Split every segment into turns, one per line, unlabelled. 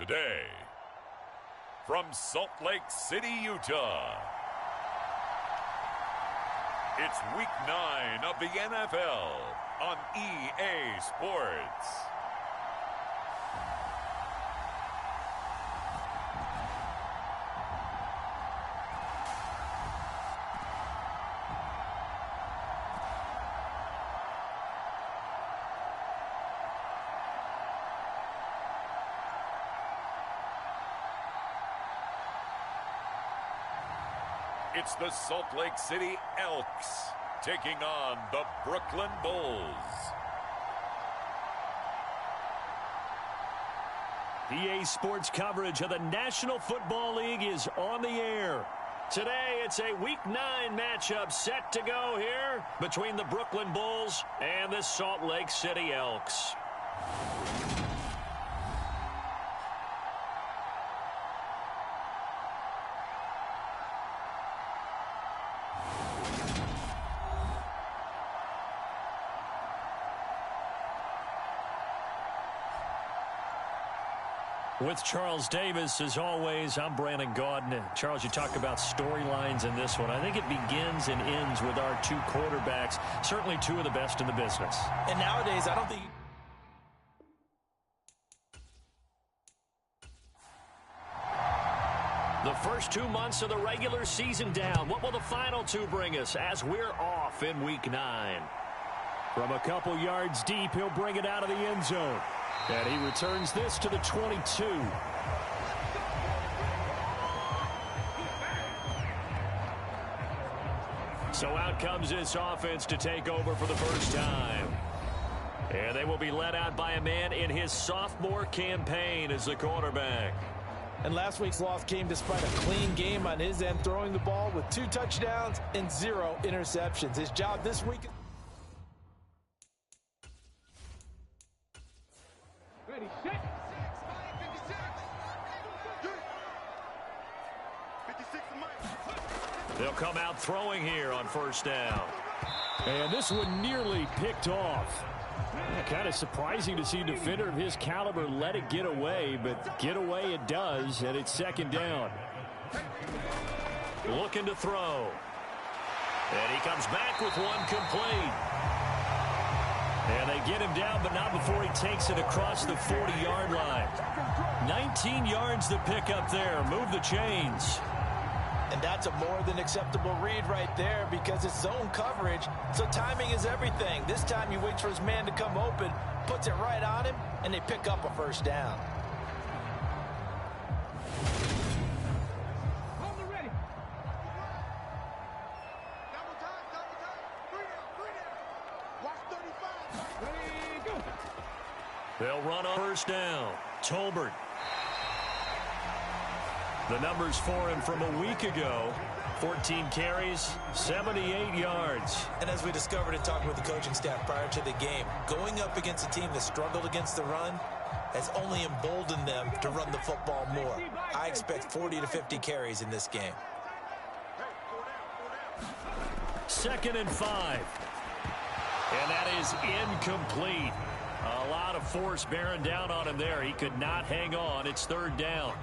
Today, from Salt Lake City, Utah, it's Week 9 of the NFL on EA Sports. It's the Salt Lake City Elks taking on the Brooklyn Bulls.
EA Sports coverage of the National Football League is on the air. Today, it's a Week 9 matchup set to go here between the Brooklyn Bulls and the Salt Lake City Elks. With Charles Davis, as always, I'm Brandon Gaudin. Charles, you talk about storylines in this one. I think it begins and ends with our two quarterbacks, certainly two of the best in the business.
And nowadays, I don't think...
The first 2 months of the regular season down. What will the final two bring us as we're off in Week 9? From a couple yards deep, he'll bring it out of the end zone. And he returns this to the 22. So out comes this offense to take over for the first time. And they will be led out by a man in his sophomore campaign as the quarterback.
And last week's loss came despite a clean game on his end, throwing the ball with 2 touchdowns and 0 interceptions. His job this week...
They'll come out throwing here on first down.
And this one nearly picked off. Kind of surprising to see a defender of his caliber let it get away, but get away it does, and it's second down.
Looking to throw. And he comes back with one complete. And they get him down, but not before he takes it across the 40-yard line. 19 yards to pick up there. Move the chains.
And that's a more than acceptable read right there because it's zone coverage, so timing is everything. This time he waits for his man to come open, puts it right on him, and they pick up a first down.
They'll run on first down. Tolbert. The numbers for him from a week ago, 14 carries, 78 yards.
And as we discovered in talking with the coaching staff prior to the game, going up against a team that struggled against the run has only emboldened them to run the football more. I expect 40 to 50 carries in this game.
2nd and 5. And that is incomplete. A lot of force bearing down on him there. He could not hang on. It's 3rd down.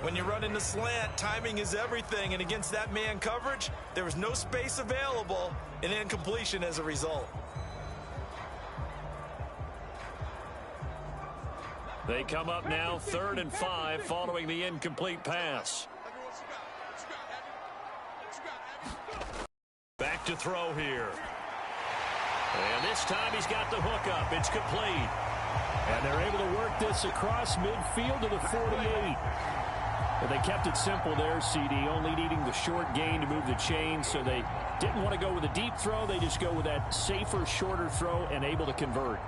When you run in the slant, timing is everything, and against that man coverage, there was no space available, and incompletion as a result.
They come up now 3rd and 5 following the incomplete pass. Back to throw here. And this time he's got the hook up. It's complete.
And they're able to work this across midfield to the 48. Well, they kept it simple there, CD, only needing the short gain to move the chains, so they didn't want to go with a deep throw. They just go with that safer, shorter throw and able to convert.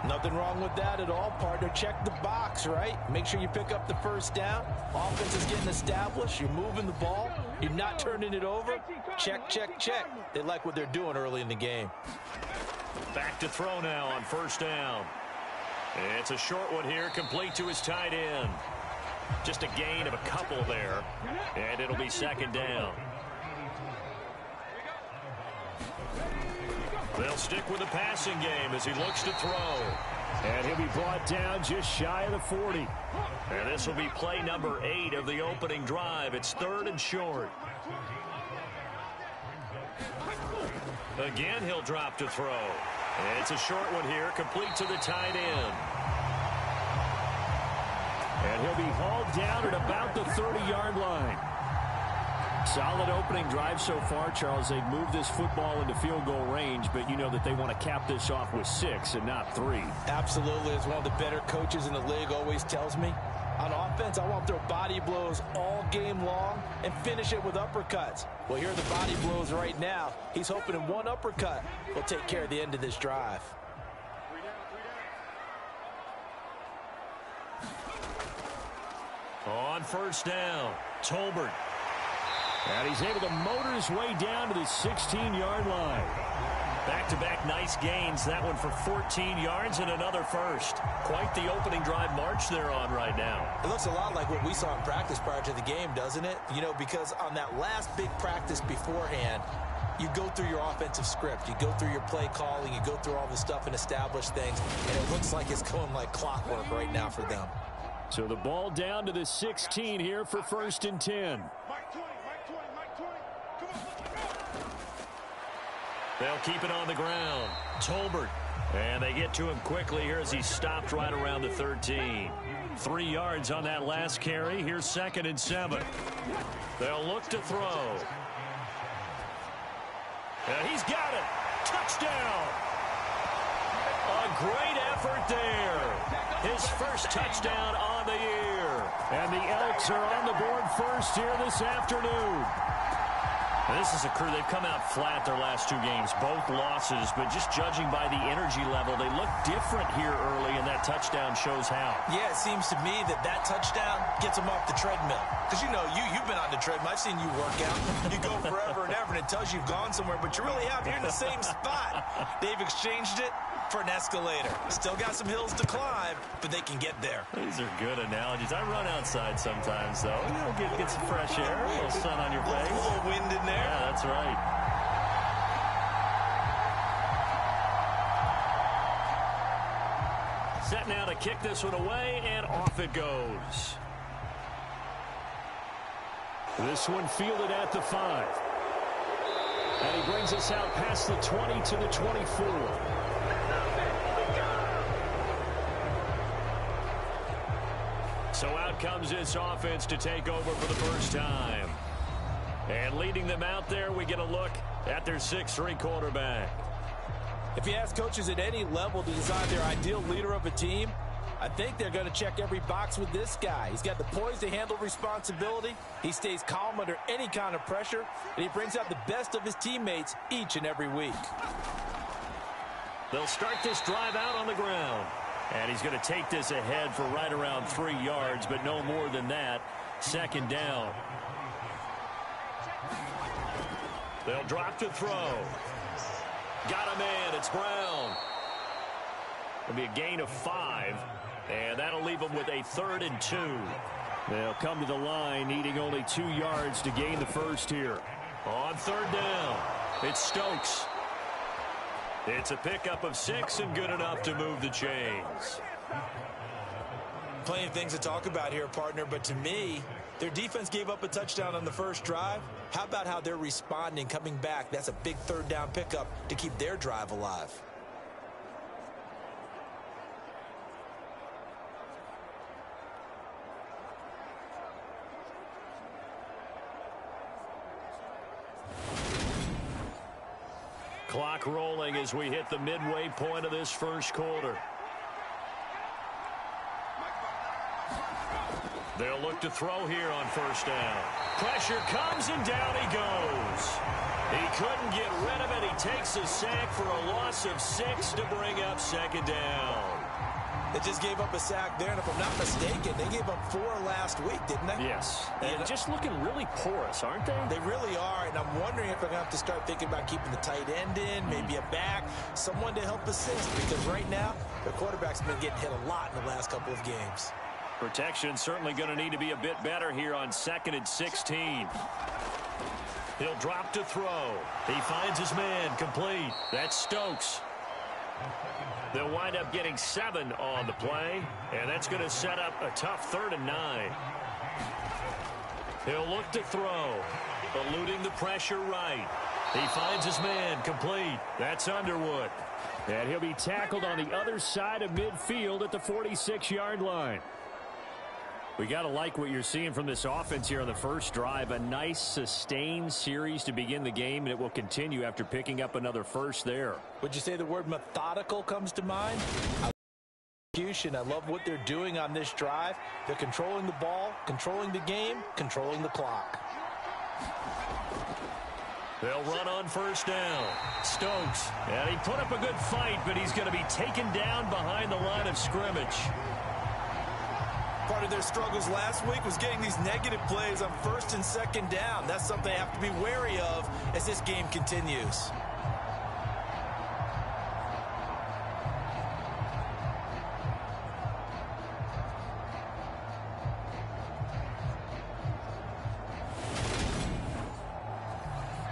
Nothing wrong with that at all, partner. Check the box, right? Make sure you pick up the first down. Offense is getting established. You're moving the ball. You're not turning it over. Check, check, check. They like what they're doing early in the game.
Back to throw now on first down. It's a short one here, complete to his tight end. Just a gain of a couple there, and it'll be 2nd down. They'll stick with the passing game as he looks to throw.
And he'll be brought down just shy of the 40.
And this will be play number 8 of the opening drive. It's 3rd and short. Again, he'll drop to throw. It's a short one here, complete to the tight end.
And he'll be hauled down at about the 30-yard line. Solid opening drive so far, Charles. They've moved this football into field goal range, but you know that they want to cap this off with 6 and not 3.
Absolutely. As one of the better coaches in the league always tells me, on offense, I want to throw body blows all game long and finish it with uppercuts. Well, here are the body blows right now. He's hoping in one uppercut will take care of the end of this drive.
On first down, Tolbert.
And he's able to motor his way down to the 16-yard line.
Back-to-back nice gains. That one for 14 yards and another first. Quite the opening drive march they're on right now.
It looks a lot like what we saw in practice prior to the game, doesn't it? You know, because on that last big practice beforehand, you go through your offensive script. You go through your play calling. You go through all the stuff and establish things. And it looks like it's going like clockwork right now for them.
So the ball down to the 16 here for 1st and 10.
They'll keep it on the ground. Tolbert. And they get to him quickly here as he stopped right around the 13. 3 yards on that last carry. Here's 2nd and 7. They'll look to throw. And he's got it. Touchdown. A great effort there. His first touchdown on the year.
And the Elks are on the board first here this afternoon.
This is a crew. They've come out flat their last 2 games, both losses, but just judging by the energy level, they look different here early, and that touchdown shows how.
Yeah, it seems to me that touchdown gets them off the treadmill. Because, you know, you've been on the treadmill. I've seen you work out. You go forever and ever, and it tells you you've gone somewhere, but you really have. You're in the same spot. They've exchanged it for an escalator. Still got some hills to climb, but they can get there.
These are good analogies. I run outside sometimes, though. You know, get some fresh air, a little sun on your face.
A little wind in there.
Yeah, that's right. Set now to kick this one away, and off it goes.
This one fielded at the 5. And he brings us out past the 20 to the 24.
So out comes this offense to take over for the first time. And leading them out there, we get a look at their 6'3" quarterback.
If you ask coaches at any level to design their ideal leader of a team, I think they're going to check every box with this guy. He's got the poise to handle responsibility. He stays calm under any kind of pressure, and he brings out the best of his teammates each and every week.
They'll start this drive out on the ground. And he's going to take this ahead for right around 3 yards, but no more than that. 2nd down. They'll drop to throw. Got a man. It's Brown. It'll be a gain of 5, and that'll leave them with a 3rd and 2.
They'll come to the line, needing only 2 yards to gain the first here.
On 3rd down, it's Stokes. It's a pickup of 6 and good enough to move the chains.
Plenty of things to talk about here, partner, but to me, their defense gave up a touchdown on the first drive. How about how they're responding, coming back? That's a big 3rd down pickup to keep their drive alive.
Clock rolling as we hit the midway point of this first quarter. They'll look to throw here on 1st down. Pressure comes and down he goes. He couldn't get rid of it. He takes a sack for a loss of 6 to bring up 2nd down.
They just gave up a sack there, and if I'm not mistaken, they gave up 4 last week, didn't they?
Yes. And just looking really porous, aren't they?
They really are, and I'm wondering if they're going to have to start thinking about keeping the tight end in, maybe a back, someone to help assist, because right now, their quarterback's been getting hit a lot in the last couple of games.
Protection certainly going to need to be a bit better here on 2nd and 16. He'll drop to throw. He finds his man complete. That's Stokes. They'll wind up getting 7 on the play, and that's going to set up a tough 3rd and 9. He'll look to throw, eluding the pressure right. He finds his man, complete. That's Underwood.
And he'll be tackled on the other side of midfield at the 46-yard line. We got to like what you're seeing from this offense here on the first drive. A nice, sustained series to begin the game, and it will continue after picking up another first there.
Would you say the word methodical comes to mind? I love what they're doing on this drive. They're controlling the ball, controlling the game, controlling the clock.
They'll run on first down. Stokes. And he put up a good fight, but he's going to be taken down behind the line of scrimmage.
Part of their struggles last week was getting these negative plays on 1st and 2nd down. That's something they have to be wary of as this game continues.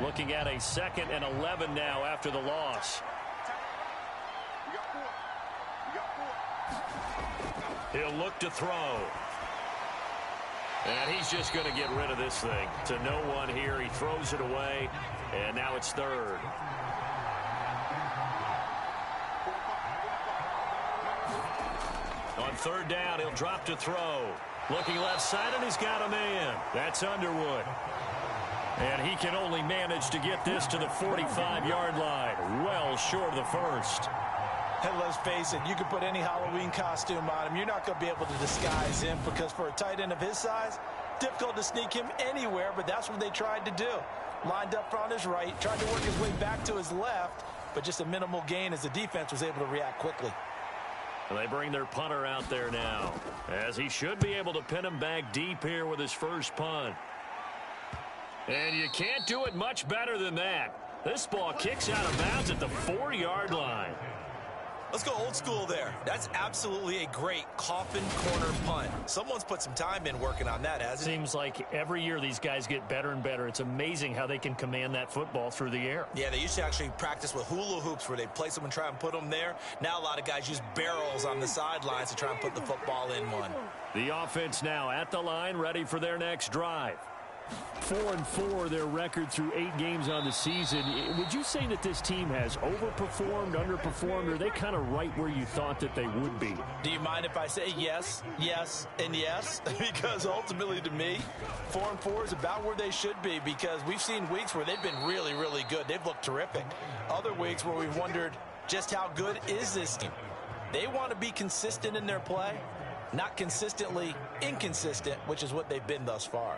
Looking at a 2nd and 11 now after the loss. He'll look to throw. And he's just going to get rid of this thing. To no one here. He throws it away. And now it's 3rd. On 3rd down, he'll drop to throw. Looking left side, and he's got a man. That's Underwood. And he can only manage to get this to the 45-yard line. Well short of the first.
And let's face it, you can put any Halloween costume on him. You're not going to be able to disguise him because for a tight end of his size, difficult to sneak him anywhere, but that's what they tried to do. Lined up on his right, tried to work his way back to his left, but just a minimal gain as the defense was able to react quickly.
And they bring their punter out there now, as he should be able to pin him back deep here with his first punt. And you can't do it much better than that. This ball kicks out of bounds at the 4-yard line.
Let's go old school there. That's absolutely a great coffin corner punt. Someone's put some time in working on that, hasn't it?
Seems like every year these guys get better and better. It's amazing how they can command that football through the air.
Yeah, they used to actually practice with hula hoops where they place them and try and put them there. Now a lot of guys use barrels on the sidelines to try and put the football in one.
The offense now at the line, ready for their next drive.
4-4 their record through 8 games on the season. Would you say that this team has overperformed, underperformed, or are they kind of right where you thought that they would be?
Do you mind if I say yes, yes, and yes? Because ultimately to me, 4-4 is about where they should be because we've seen weeks where they've been really, really good. They've looked terrific. Other weeks where we've wondered just how good is this team? They want to be consistent in their play, not consistently inconsistent, which is what they've been thus far.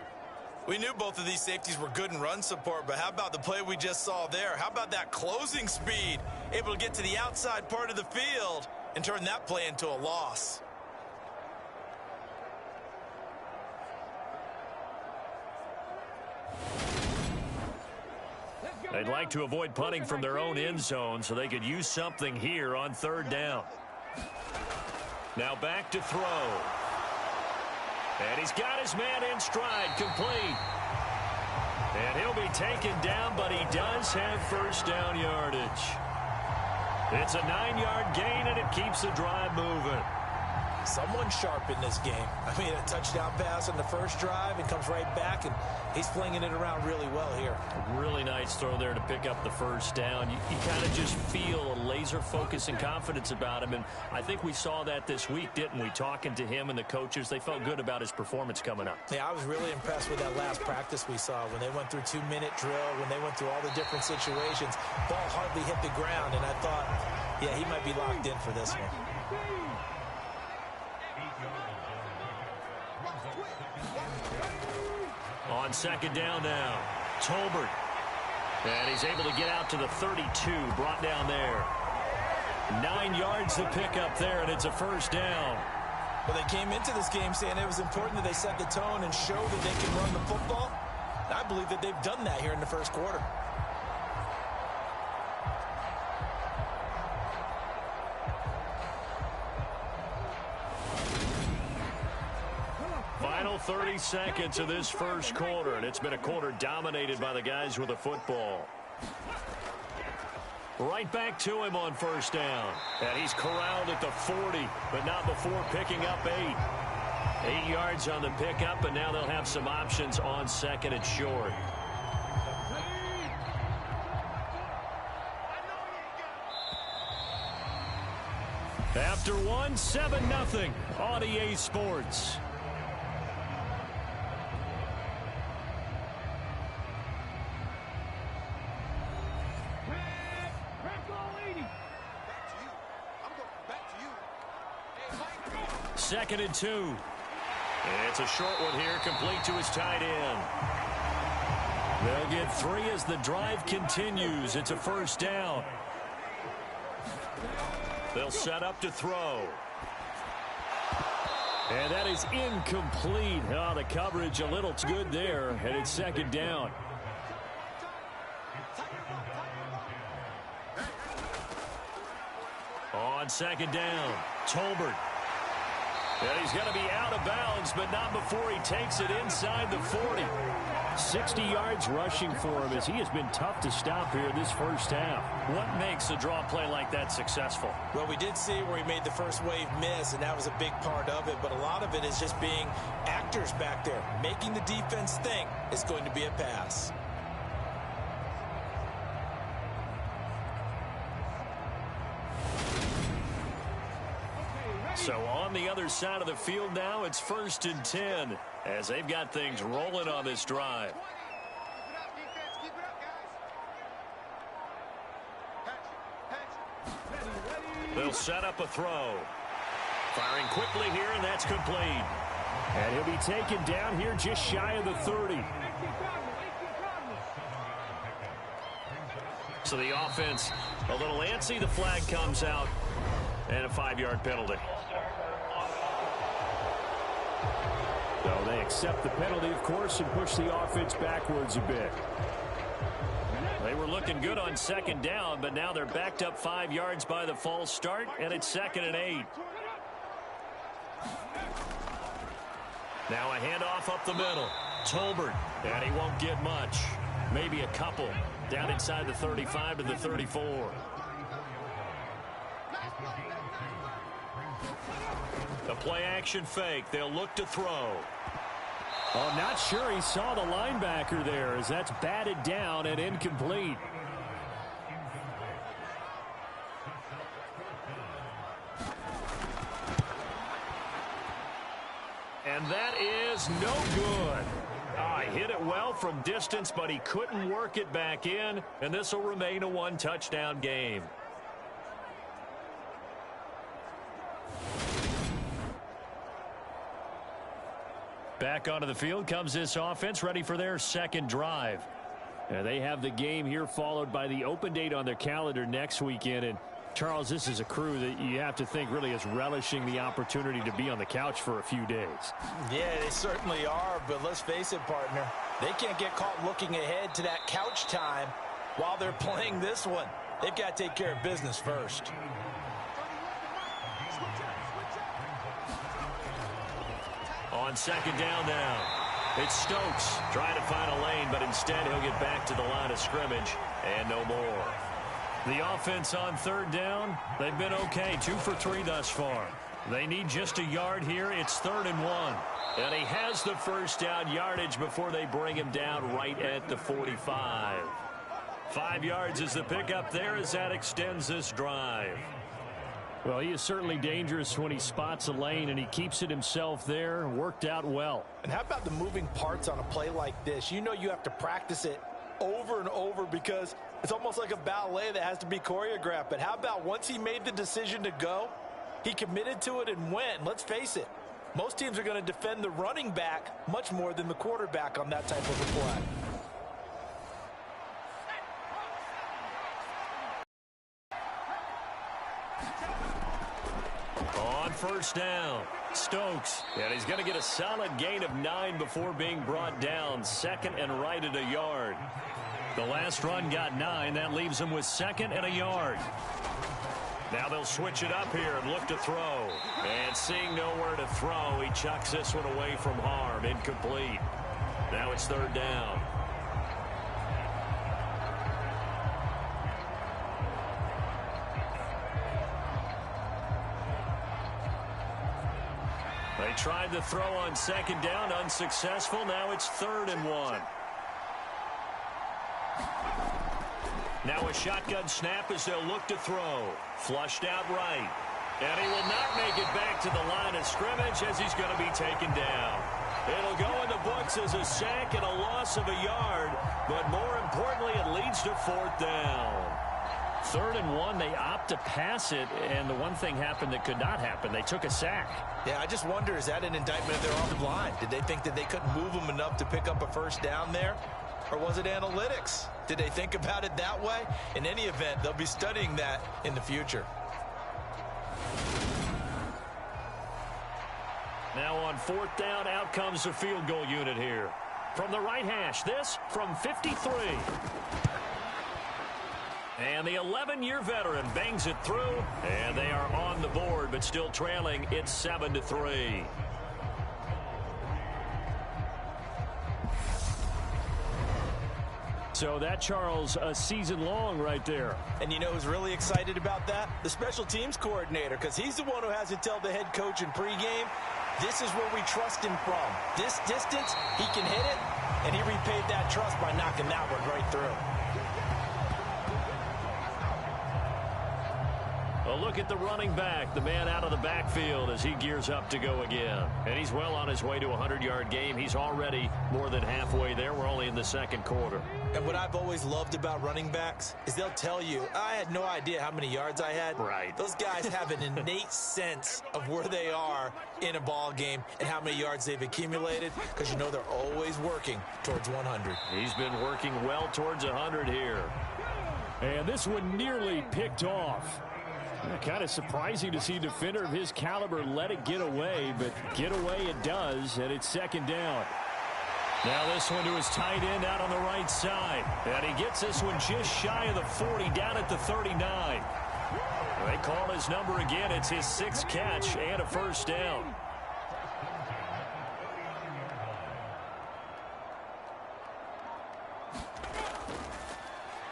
We knew both of these safeties were good in run support, but how about the play we just saw there? How about that closing speed? Able to get to the outside part of the field and turn that play into a loss.
They'd like to avoid punting from their own end zone so they could use something here on 3rd down. Now back to throw. And he's got his man in stride, complete. And he'll be taken down, but he does have first down yardage. It's a 9-yard gain, and it keeps the drive moving.
Someone sharp in this game. I mean, a touchdown pass on the first drive and comes right back, and he's flinging it around really well here.
Really nice throw there to pick up the first down. You kind of just feel a laser focus and confidence about him, and I think we saw that this week, didn't we? Talking to him and the coaches, they felt good about his performance coming up.
Yeah, I was really impressed with that last practice we saw when they went through 2-minute drill, when they went through all the different situations. Ball hardly hit the ground, and I thought, yeah, he might be locked in for this one.
On 2nd down now, Tolbert. And he's able to get out to the 32, brought down there. 9 yards to pick up there, and it's a first down.
Well, they came into this game saying it was important that they set the tone and show that they can run the football. And I believe that they've done that here in the first quarter.
Final 30 seconds of this first quarter, and it's been a quarter dominated by the guys with the football. Right back to him on first down. And he's corralled at the 40, but not before picking up 8. 8 yards on the pickup, and now they'll have some options on second and short. After one, 7-0 on EA Sports. Second and 2. It's a short one here, complete to his tight end. They'll get 3 as the drive continues. It's a first down. They'll set up to throw. And that is incomplete. Oh, the coverage a little good there, and it's second down. On second down, Tolbert. And he's going to be out of bounds, but not before he takes it inside the 40. 60 yards rushing for him as he has been tough to stop here this first half. What makes a draw play like that successful?
Well, we did see where he made the first wave miss, and that was a big part of it. But a lot of it is just being actors back there. Making the defense think it's going to be a pass.
So on the other side of the field now, it's 1st and 10 as they've got things rolling on this drive. They'll set up a throw. Firing quickly here, and that's complete.
And he'll be taken down here just shy of the 30.
So the offense a little antsy. The flag comes out, and a 5-yard penalty.
So they accept the penalty, of course, and push the offense backwards a bit.
They were looking good on second down, but now they're backed up 5 yards by the false start, and it's 2nd and 8. Now a handoff up the middle. Tolbert, and he won't get much. Maybe a couple. Down inside the 35 to the 34. The play-action fake. They'll look to throw.
Oh, not sure he saw the linebacker there as that's batted down and incomplete.
And that is no good. He hit it well from distance, but he couldn't work it back in, and this will remain a 1-touchdown game. Back onto the field comes this offense, ready for their second drive.
And they have the game here followed by the open date on their calendar next weekend. And Charles, this is a crew that you have to think really is relishing the opportunity to be on the couch for a few days.
Yeah, they certainly are, but let's face it, partner. They can't get caught looking ahead to that couch time while they're playing this one. They've got to take care of business first.
On second down now, it's Stokes trying to find a lane, but instead he'll get back to the line of scrimmage and no more. The offense on third down, they've been okay, 2 for 3 thus far. They need just a yard here. It's 3rd and 1. And he has the first down yardage before they bring him down right at the 45. 5 yards is the pickup there as that extends this drive.
Well, he is certainly dangerous when he spots a lane, and he keeps it himself there. Worked out well.
And how about the moving parts on a play like this? You know you have to practice it over and over because it's almost like a ballet that has to be choreographed. But how about once he made the decision to go, he committed to it and went. Let's face it, most teams are going to defend the running back much more than the quarterback on that type of a play.
On first down, Stokes, and he's going to get a solid gain of 9 before being brought down. 2nd and right at a yard. The last run got 9. That leaves him with 2nd and a yard. Now they'll switch it up here and look to throw. And seeing nowhere to throw, he chucks this one away from harm. Incomplete. Now it's 3rd down. tried the throw on second down, unsuccessful. Now it's 3rd and 1. Now a shotgun snap as they'll look to throw. Flushed out right. And he will not make it back to the line of scrimmage as he's going to be taken down. It'll go in the books as a sack and a loss of a yard, but more importantly, it leads to 4th down.
3rd and 1, they opt to pass it, and the one thing happened that could not happen. They took a sack.
Yeah, I just wonder, is that an indictment of their offensive line? Did they think that they couldn't move them enough to pick up a first down there? Or was it analytics? Did they think about it that way? In any event, they'll be studying that in the future.
Now on 4th down, out comes the field goal unit here. From the right hash, this from 53. And the 11-year veteran bangs it through, and they are on the board, but still trailing. It's 7-3.
So that, Charles, a season long right there.
And you know who's really excited about that? The special teams coordinator, because he's the one who has to tell the head coach in pregame, this is where we trust him from. This distance, he can hit it, and he repaid that trust by knocking that one right through.
A look at the running back, the man out of the backfield as he gears up to go again. And he's well on his way to a 100-yard game. He's already more than halfway there. We're only in the 2nd quarter.
And what I've always loved about running backs is they'll tell you, I had no idea how many yards I had.
Right.
Those guys have an innate sense of where they are in a ball game and how many yards they've accumulated, because you know they're always working towards 100.
He's been working well towards 100 here.
And this one nearly picked off. Kind of surprising to see a defender of his caliber let it get away, but get away it does, and it's 2nd down.
Now this one to his tight end out on the right side. And he gets this one just shy of the 40, down at the 39. They call his number again. It's his 6th catch and a first down.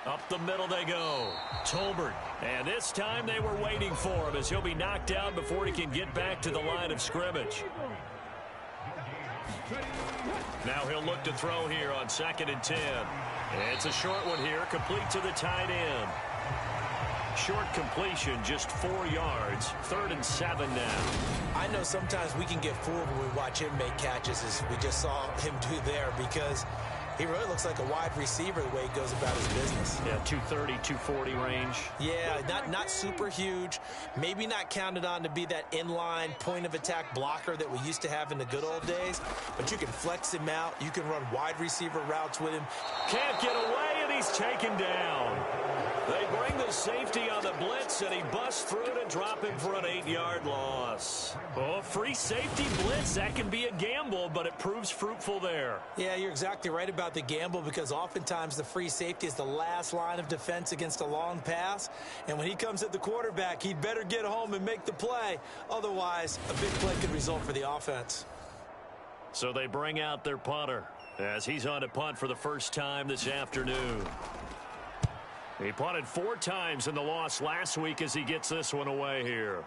Up the middle they go. Tolbert. And this time they were waiting for him as he'll be knocked down before he can get back to the line of scrimmage. Now he'll look to throw here on 2nd and 10. It's a short one here, complete to the tight end. Short completion, just 4 yards. 3rd and 7 now.
I know sometimes we can get fooled when we watch him make catches, as we just saw him do there, because he really looks like a wide receiver the way he goes about his business.
Yeah, 230, 240 range.
Yeah, not super huge. Maybe not counted on to be that inline point-of-attack blocker that we used to have in the good old days. But you can flex him out. You can run wide receiver routes with him.
Can't get away, and he's taken down. They bring the safety on the blitz, and he busts through to drop him for an 8-yard loss. Oh, free safety blitz, that can be a gamble, but it proves fruitful there.
Yeah, you're exactly right about the gamble, because oftentimes the free safety is the last line of defense against a long pass. And when he comes at the quarterback, he'd better get home and make the play. Otherwise, a big play could result for the offense.
So they bring out their punter as he's on to punt for the first time this afternoon. He punted 4 times in the loss last week as he gets this one away here.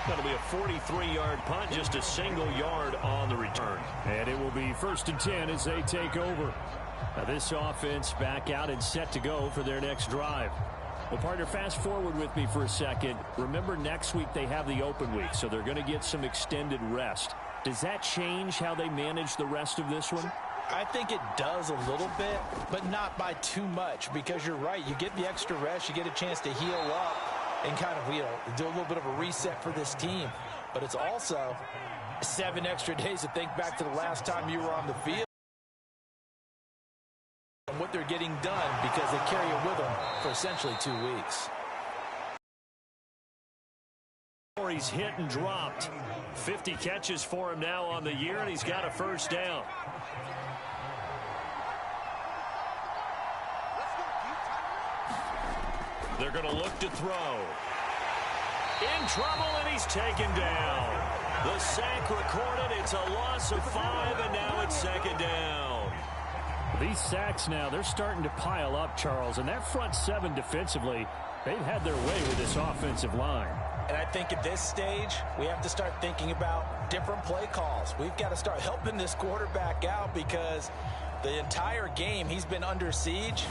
That'll be a 43-yard punt, just a single yard on the return.
And it will be 1st and 10 as they take over. Now this offense back out and set to go for their next drive. Well, partner, fast forward with me for a second. Remember, next week they have the open week, so they're going to get some extended rest. Does that change how they manage the rest of this one?
I think it does a little bit, but not by too much, because you're right. You get the extra rest, you get a chance to heal up and kind of, do a little bit of a reset for this team. But it's also 7 extra days to think back to the last time you were on the field and what they're getting done, because they carry it with them for essentially 2 weeks.
He's hit and dropped. 50 catches for him now on the year, and he's got a first down. They're going to look to throw. In trouble, and he's taken down. The sack recorded. It's a loss of 5, and now it's 2nd down.
These sacks now, they're starting to pile up, Charles, and that front 7 defensively, They've had their way with this offensive line.
And I think at this stage, we have to start thinking about different play calls. We've got to start helping this quarterback out because the entire game he's been under siege.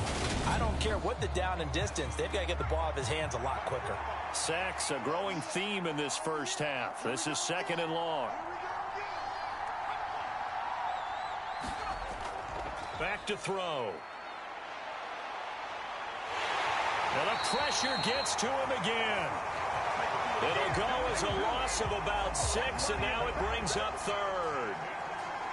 I don't care what the down and distance. They've got to get the ball out of his hands a lot quicker.
Sacks, a growing theme in this first half. This is 2nd and long. Back to throw. And the pressure gets to him again. It'll go as a loss of about 6, and now it brings up 3rd.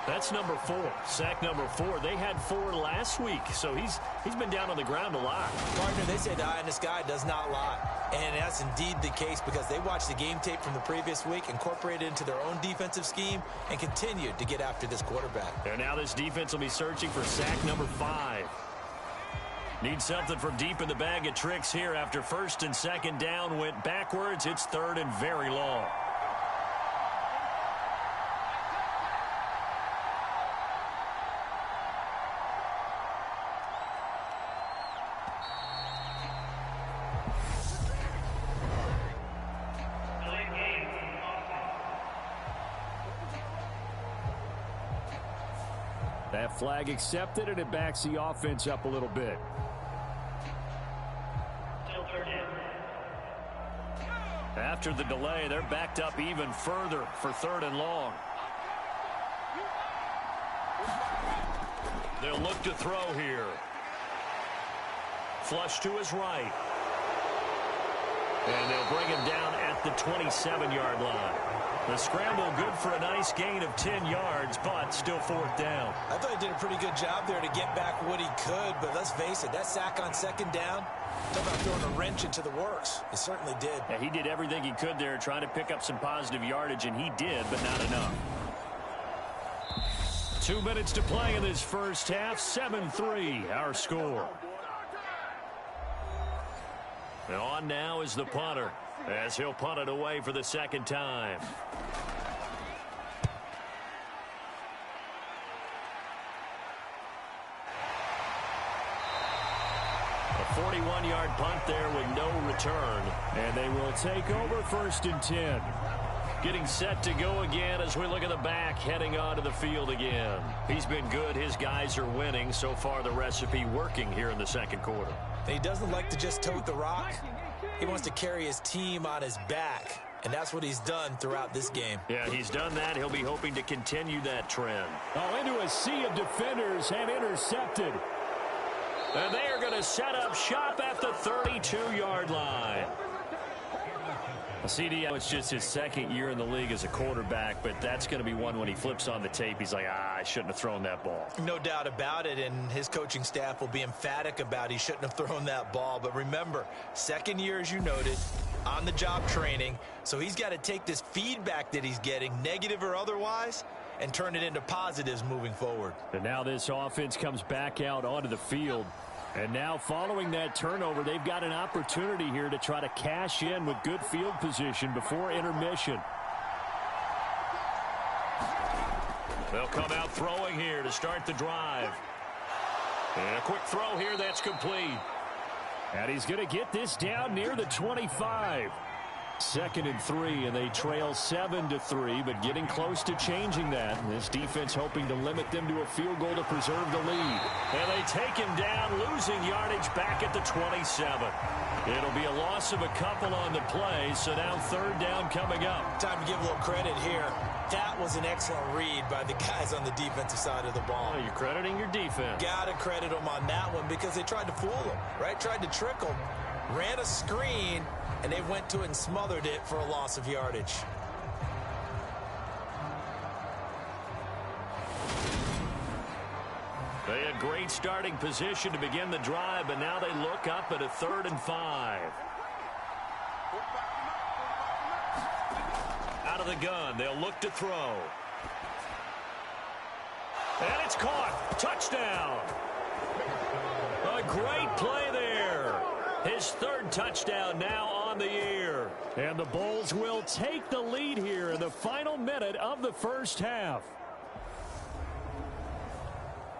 That's number 4, sack number 4. They had 4 last week, so he's been down on the ground a lot.
Partner, they say the eye in the sky does not lie, and that's indeed the case because they watched the game tape from the previous week, incorporated it into their own defensive scheme, and continued to get after this quarterback.
And now this defense will be searching for sack number 5. Need something from deep in the bag of tricks here after 1st and 2nd down went backwards. It's 3rd and very long.
That flag accepted, and it backs the offense up a little bit.
After the delay, they're backed up even further for 3rd and long. They'll look to throw here. Flush to his right. And they'll bring him down at the 27-yard line. The scramble good for a nice gain of 10 yards, but still 4th down.
I thought he did a pretty good job there to get back what he could, but let's face it, that sack on 2nd down, talk about throwing a wrench into the works. He certainly did.
Yeah, he did everything he could there, trying to pick up some positive yardage, and he did, but not enough. 2 minutes to play in this first half, 7-3, our score. And on now is the punter, as he'll punt it away for the 2nd time. A 41-yard punt there with no return.
And they will take over 1st and 10.
Getting set to go again as we look at the back, heading onto the field again. He's been good. His guys are winning. So far, the recipe working here in the 2nd quarter.
He doesn't like to just tote the rock. He wants to carry his team on his back, and that's what he's done throughout this game.
Yeah, he's done that. He'll be hoping to continue that trend.
Oh, into a sea of defenders and intercepted.
And they are going to set up shop at the 32-yard line. CD, it's just his 2nd year in the league as a quarterback, but that's going to be one when he flips on the tape. He's like, I shouldn't have thrown that ball.
No doubt about it, and his coaching staff will be emphatic about he shouldn't have thrown that ball. But remember, 2nd year, as you noted, on-the-job training, so he's got to take this feedback that he's getting, negative or otherwise, and turn it into positives moving forward.
And now this offense comes back out onto the field. And now following that turnover, they've got an opportunity here to try to cash in with good field position before intermission.
They'll come out throwing here to start the drive. And a quick throw here that's complete.
And he's going to get this down near the 25. 2nd and 3, and they trail 7-3, but getting close to changing that. And this defense hoping to limit them to a field goal to preserve the lead.
And they take him down, losing yardage back at the 27. It'll be a loss of a couple on the play, so now 3rd down coming up.
Time to give a little credit here. That was an excellent read by the guys on the defensive side of the ball.
Well, you're crediting your defense.
Got to credit them on that one because they tried to fool him, right? Tried to trick him. Ran a screen, and they went to it and smothered it for a loss of yardage.
They had great starting position to begin the drive, but now they look up at a 3rd and 5. Out of the gun, they'll look to throw. And it's caught. Touchdown. A great play there. His 3rd touchdown now on the year.
And the Bulls will take the lead here in the final minute of the first half.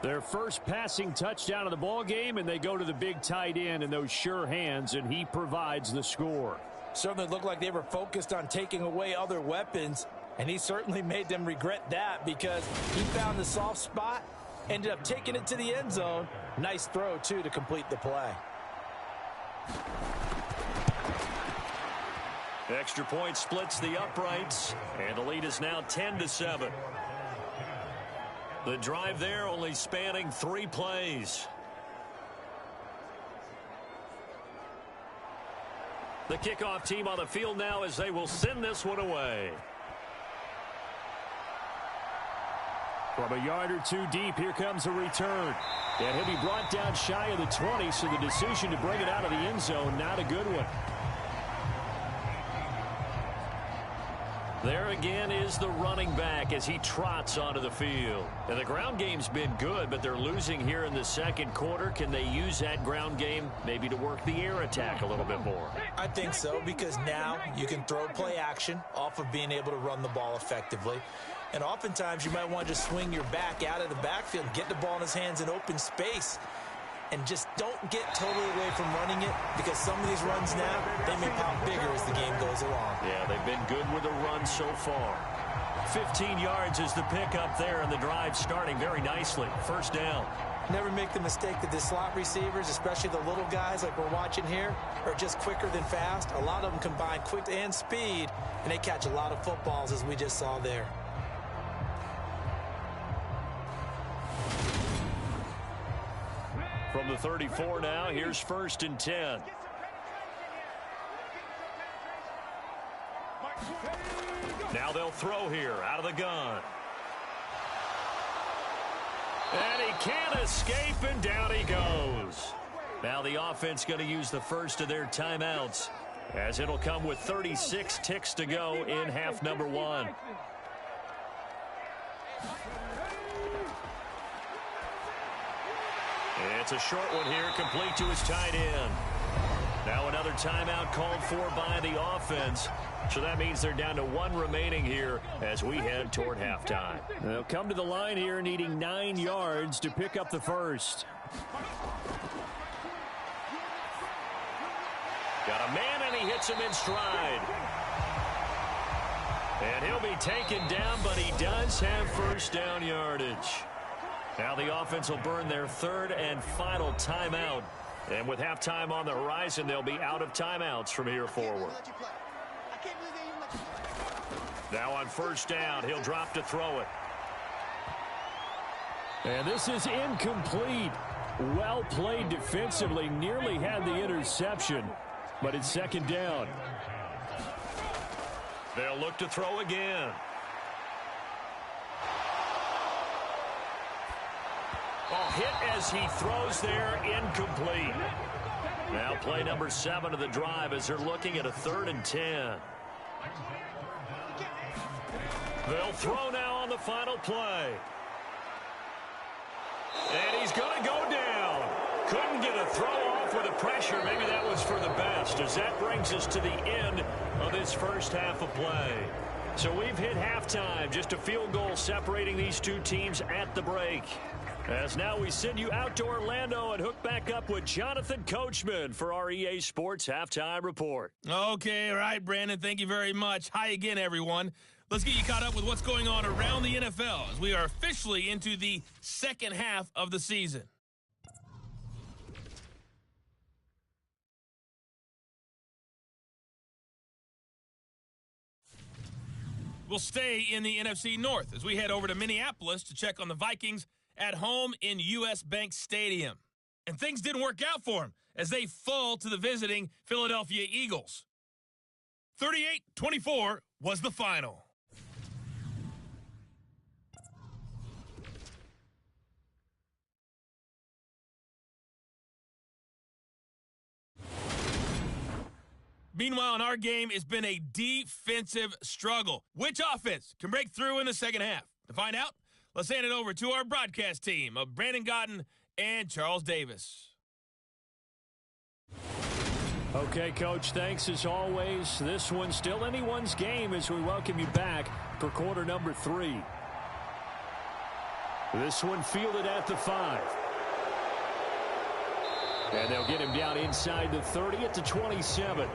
Their first passing touchdown of the ball game, and they go to the big tight end in those sure hands, and he provides the score.
Certainly looked like they were focused on taking away other weapons, and he certainly made them regret that because he found the soft spot, ended up taking it to the end zone. Nice throw, too, to complete the play.
Extra point splits the uprights, and the lead is now 10-7. The drive there only spanning 3 plays. The kickoff team on the field now as they will send this one away.
From a yard or two deep, here comes a return. And he'll be brought down shy of the 20, so the decision to bring it out of the end zone, not a good one.
There again is the running back as he trots onto the field. And the ground game's been good, but they're losing here in the second quarter. Can they use that ground game maybe to work the air attack a little bit more?
I think so, because now you can throw play action off of being able to run the ball effectively. And oftentimes you might want to just swing your back out of the backfield and get the ball in his hands in open space. And just don't get totally away from running it, because some of these runs now, they may pop bigger as the game goes along.
Yeah, they've been good with the run so far. 15 yards is the pickup there, and the drive starting very nicely. First down.
Never make the mistake that the slot receivers, especially the little guys like we're watching here, are just quicker than fast. A lot of them combine quick and speed, and they catch a lot of footballs, as we just saw there.
From the 34 now, here's 1st and 10. Now they'll throw here out of the gun. And he can't escape, and down he goes. Now the offense going to use the first of their timeouts, as it'll come with 36 ticks to go in half number 1. It's a short one here, complete to his tight end. Now another timeout called for by the offense. So that means they're down to 1 remaining here as we head toward halftime.
They'll come to the line here needing 9 yards to pick up the first.
Got a man, and he hits him in stride. And he'll be taken down, but he does have first down yardage. Now the offense will burn their 3rd and final timeout. And with halftime on the horizon, they'll be out of timeouts from here forward. Now on first down, he'll drop to throw it.
And this is incomplete. Well played defensively. Nearly had the interception, but it's 2nd down.
They'll look to throw again. Oh, hit as he throws there, incomplete. Now play number 7 of the drive as they're looking at a 3rd and 10. They'll throw now on the final play. And he's going to go down. Couldn't get a throw off with the pressure. Maybe that was for the best, as that brings us to the end of this first half of play. So we've hit halftime, just a field goal separating these two teams at the break. As now we send you out to Orlando and hook back up with Jonathan Coachman for our EA Sports Halftime Report.
Okay, all right, Brandon, thank you very much. Hi again, everyone. Let's get you caught up with what's going on around the NFL as we are officially into the second half of the season. We'll stay in the NFC North as we head over to Minneapolis to check on the Vikings at home in U.S. Bank Stadium. And things didn't work out for them as they fall to the visiting Philadelphia Eagles. 38-24 was the final. Meanwhile, in our game, it's been a defensive struggle. Which offense can break through in the second half? To find out, let's hand it over to our broadcast team of Brandon Godden and Charles Davis.
Okay, Coach, thanks as always. This one's still anyone's game as we welcome you back for quarter number 3. This one fielded at the 5. And they'll get him down inside the 30 at the 27.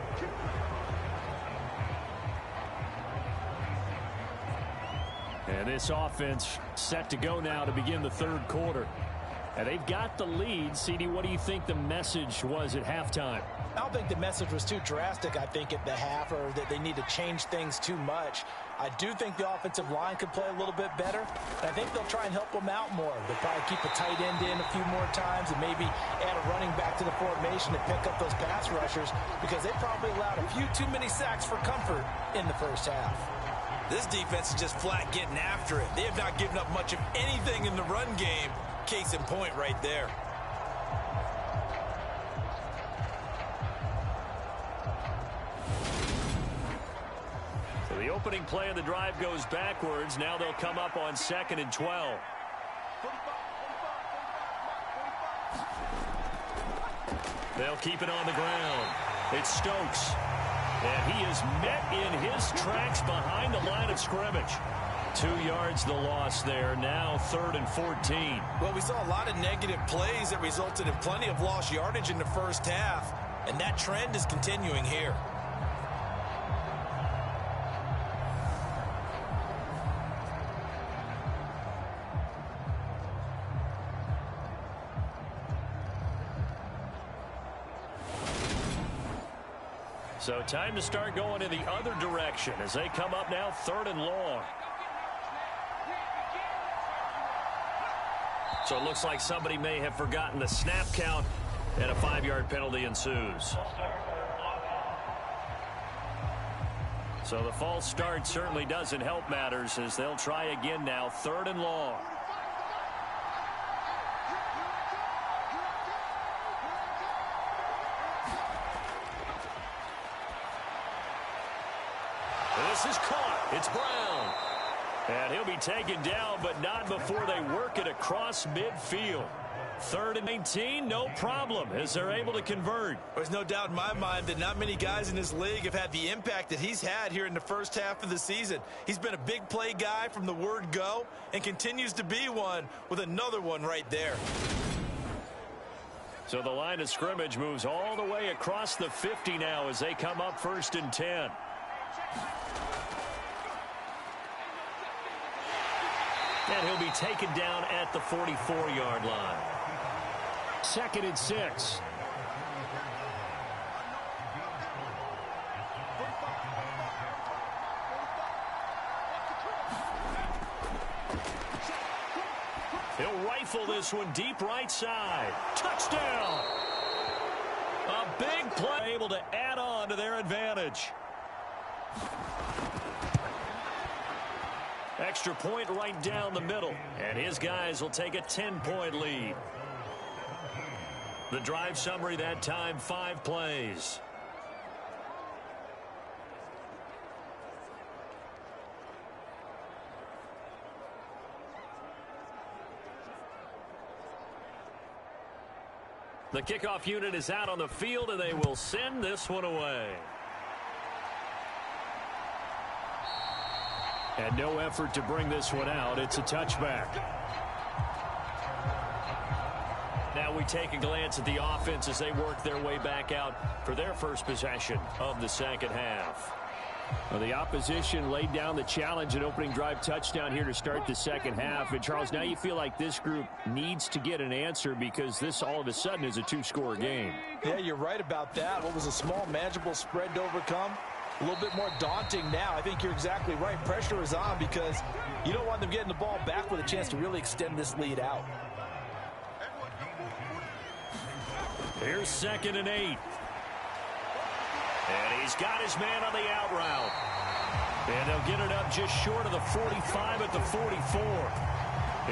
And this offense set to go now to begin the third quarter. And they've got the lead. CD, what do you think the message was at halftime?
I don't think the message was too drastic, I think, at the half, or that they need to change things too much. I do think the offensive line could play a little bit better. And I think they'll try and help them out more. They'll probably keep a tight end in a few more times and maybe add a running back to the formation to pick up those pass rushers, because they probably allowed a few too many sacks for comfort in the first half.
This defense is just flat getting after it. They have not given up much of anything in the run game. Case in point right there.
So the opening play of the drive goes backwards. Now they'll come up on 2nd and 12. They'll keep it on the ground. It's Stokes. And he is met in his tracks behind the line of scrimmage. 2 yards the loss there. Now 3rd and 14.
Well, we saw a lot of negative plays that resulted in plenty of lost yardage in the first half. And that trend is continuing here.
So time to start going in the other direction as they come up now 3rd and long. So it looks like somebody may have forgotten the snap count, and a 5-yard penalty ensues. So the false start certainly doesn't help matters as they'll try again now, 3rd and long. This is caught. It's Brown. And he'll be taken down, but not before they work it across midfield. 3rd and 19, no problem, as they're able to convert.
There's no doubt in my mind that not many guys in this league have had the impact that he's had here in the first half of the season. He's been a big play guy from the word go and continues to be one with another one right there.
So the line of scrimmage moves all the way across the 50 now as they come up 1st and 10. And he'll be taken down at the 44-yard line. 2nd and 6. He'll rifle this one deep right side. Touchdown! A big play, able to add on to their advantage. Extra point right down the middle. And his guys will take a 10-point lead. The drive summary that time, 5 plays. The kickoff unit is out on the field, and they will send this one away. And no effort to bring this one out. It's a touchback. Now we take a glance at the offense as they work their way back out for their first possession of the second half. Well, the opposition laid down the challenge and opening drive touchdown here to start the second half. And, Charles, now you feel like this group needs to get an answer because this all of a sudden is a 2-score game.
Yeah, you're right about that. What was a small, manageable spread to overcome? A little bit more daunting now. I think you're exactly right. Pressure is on because you don't want them getting the ball back with a chance to really extend this lead out.
Here's 2nd and 8. And he's got his man on the out route. And they'll get it up just short of the 45 at the 44.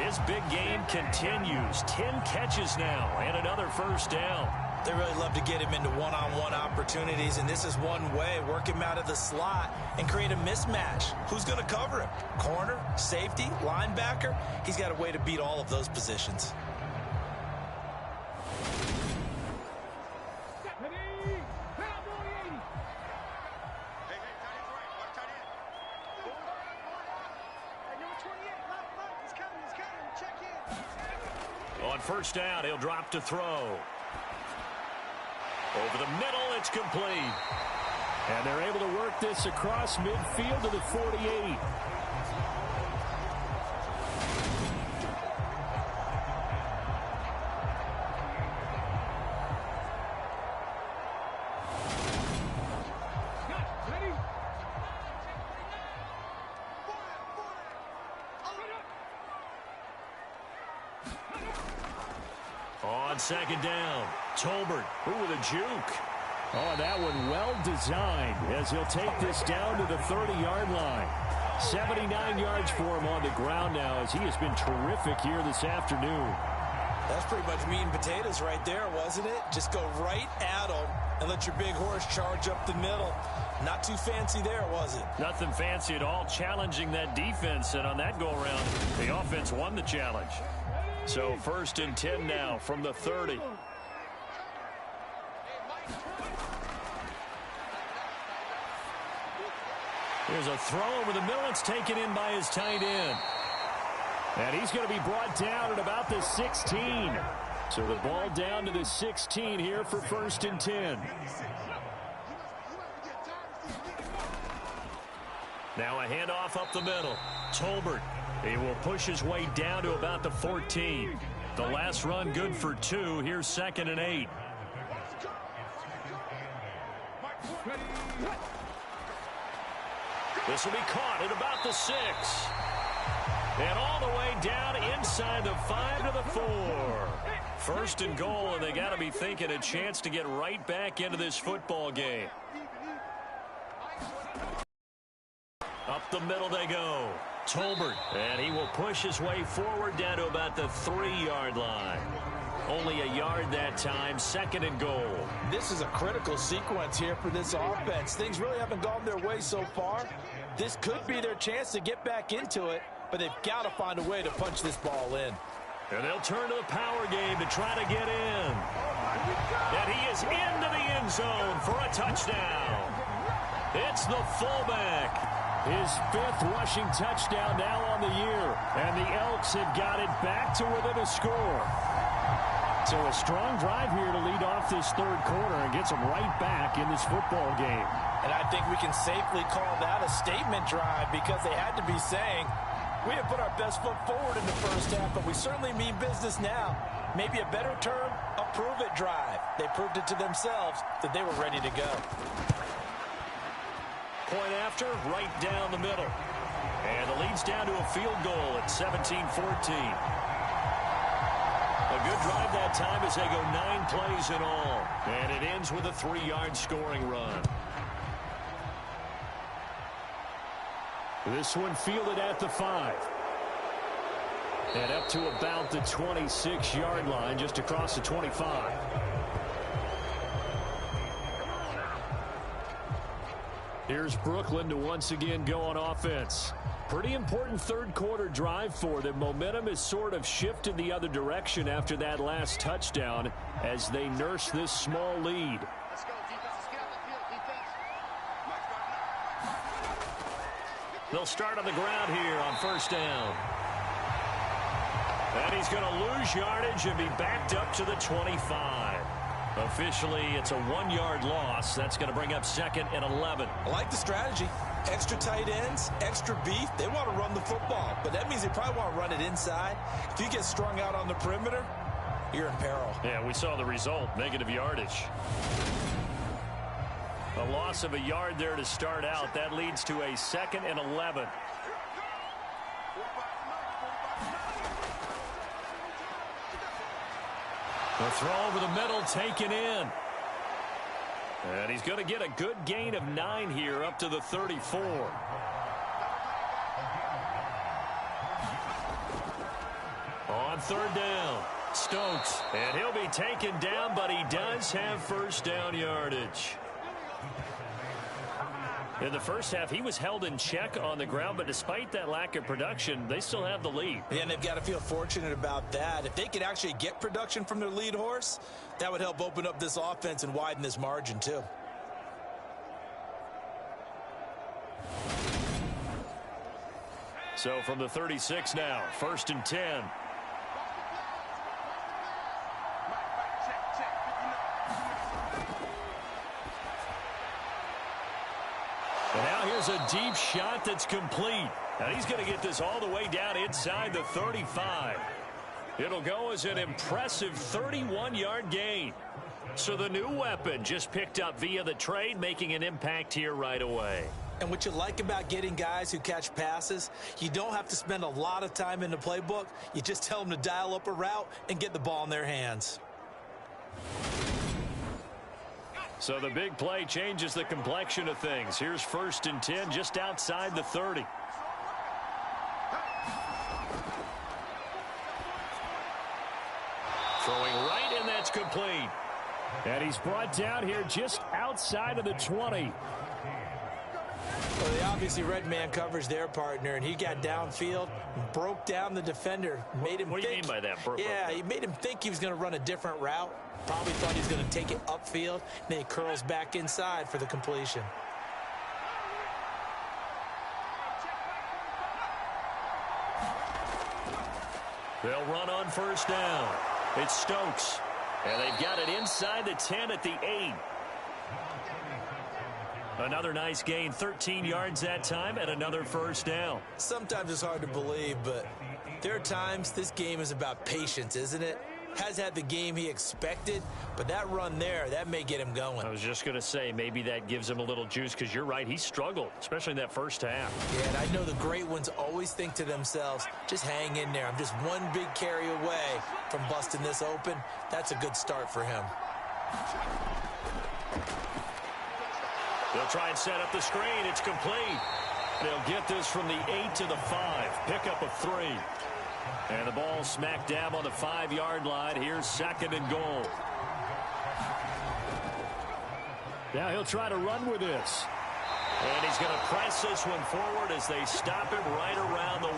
His big game continues. 10 catches now and another first down.
They really love to get him into one-on-one opportunities, and this is one way. Work him out of the slot and create a mismatch. Who's going to cover him? Corner, safety, linebacker? He's got a way to beat all of those positions.
On first down, he'll drop to throw. Over the middle, it's complete.
And they're able to work this across midfield to the 48.
On second down, Tolbert. Ooh, with a juke.
Oh, that one well designed as he'll take this down to the 30-yard line. 79 yards for him on the ground now as he has been terrific here this afternoon.
That's pretty much meat and potatoes right there, wasn't it? Just go right at him and let your big horse charge up the middle. Not too fancy there, was it?
Nothing fancy at all, challenging that defense, and on that go-around, the offense won the challenge. So first and 10 now from the 30. Here's a throw over the middle. It's taken in by his tight end.
And he's going to be brought down at about the 16. So the ball down to the 16 here for first and 10.
Now a handoff up the middle. Tolbert. He will push his way down to about the 14. The last run good for 2. Here's second and 8. This will be caught at about the 6. And all the way down inside the 5 to the 4. First and goal, and they got to be thinking a chance to get right back into this football game. Up the middle they go. Tolbert, and he will push his way forward down to about the 3-yard line. Only a yard that time, second and goal.
This is a critical sequence here for this offense. Things really haven't gone their way so far. This could be their chance to get back into it, but they've got to find a way to punch this ball in.
And they'll turn to the power game to try to get in. And he is into the end zone for a touchdown. It's the fullback.
His 5th rushing touchdown now on the year. And the Elks have got it back to within a score. So a strong drive here to lead off this third quarter and gets them right back in this football game.
And I think we can safely call that a statement drive because they had to be saying, we have put our best foot forward in the first half, but we certainly mean business now. Maybe a better term, a prove-it drive. They proved it to themselves that they were ready to go.
Point after, right down the middle. And the lead's down to a field goal at 17-14. A good drive that time as they go 9 plays in all. And it ends with a 3-yard scoring run.
This one fielded at the 5. And up to about the 26-yard line, just across the 25. Here's Brooklyn to once again go on offense. Pretty important third quarter drive for them. Momentum has sort of shifted the other direction after that last touchdown as they nurse this small lead.
They'll start on the ground here on first down. And he's going to lose yardage and be backed up to the 25. Officially, it's a 1-yard loss. That's going to bring up second and 11.
I like the strategy. Extra tight ends, extra beef. They want to run the football, but that means they probably want to run it inside. If you get strung out on the perimeter, you're in peril.
Yeah, we saw the result, negative yardage. A loss of a yard there to start out. That leads to a second and 11. The throw over the middle taken in. And he's going to get a good gain of 9 here up to the 34. On third down, Stokes. And he'll be taken down, but he does have first down yardage. In the first half, he was held in check on the ground, but despite that lack of production, they still have the lead.
Yeah, and they've got to feel fortunate about that. If they could actually get production from their lead horse, that would help open up this offense and widen this margin, too.
So from the 36 now, first and 10. There's a deep shot that's complete. And he's going to get this all the way down inside the 35. It'll go as an impressive 31-yard gain. So the new weapon just picked up via the trade, making an impact here right away.
And what you like about getting guys who catch passes, you don't have to spend a lot of time in the playbook. You just tell them to dial up a route and get the ball in their hands.
So the big play changes the complexion of things. Here's 1st and 10 just outside the 30. Throwing right, and that's complete.
And he's brought down here just outside of the 20.
Well, they obviously red man coverage their partner, and he got downfield, broke down the defender, made him
What do you mean by that?
Yeah, he made him think he was going to run a different route. Probably thought he was going to take it upfield, and then he curls back inside for the completion.
They'll run on 1st down. It's Stokes. And they've got it inside the 10 at the 8. Another nice gain, 13 yards that time, and another 1st down.
Sometimes it's hard to believe, but there are times this game is about patience, isn't it? Has had the game he expected, but that run there, that may get him going.
I was just going to say, maybe that gives him a little juice, because you're right, he struggled, especially in that 1st half.
Yeah, and I know the great ones always think to themselves, just hang in there. I'm just one big carry away from busting this open. That's a good start for him.
They'll try and set up the screen. It's complete. They'll get this from the 8 to the 5. Pickup of 3. And the ball smack dab on the 5-yard line. Here's 2nd and goal.
Now he'll try to run with this.
And he's going to press this one forward as they stop him right around the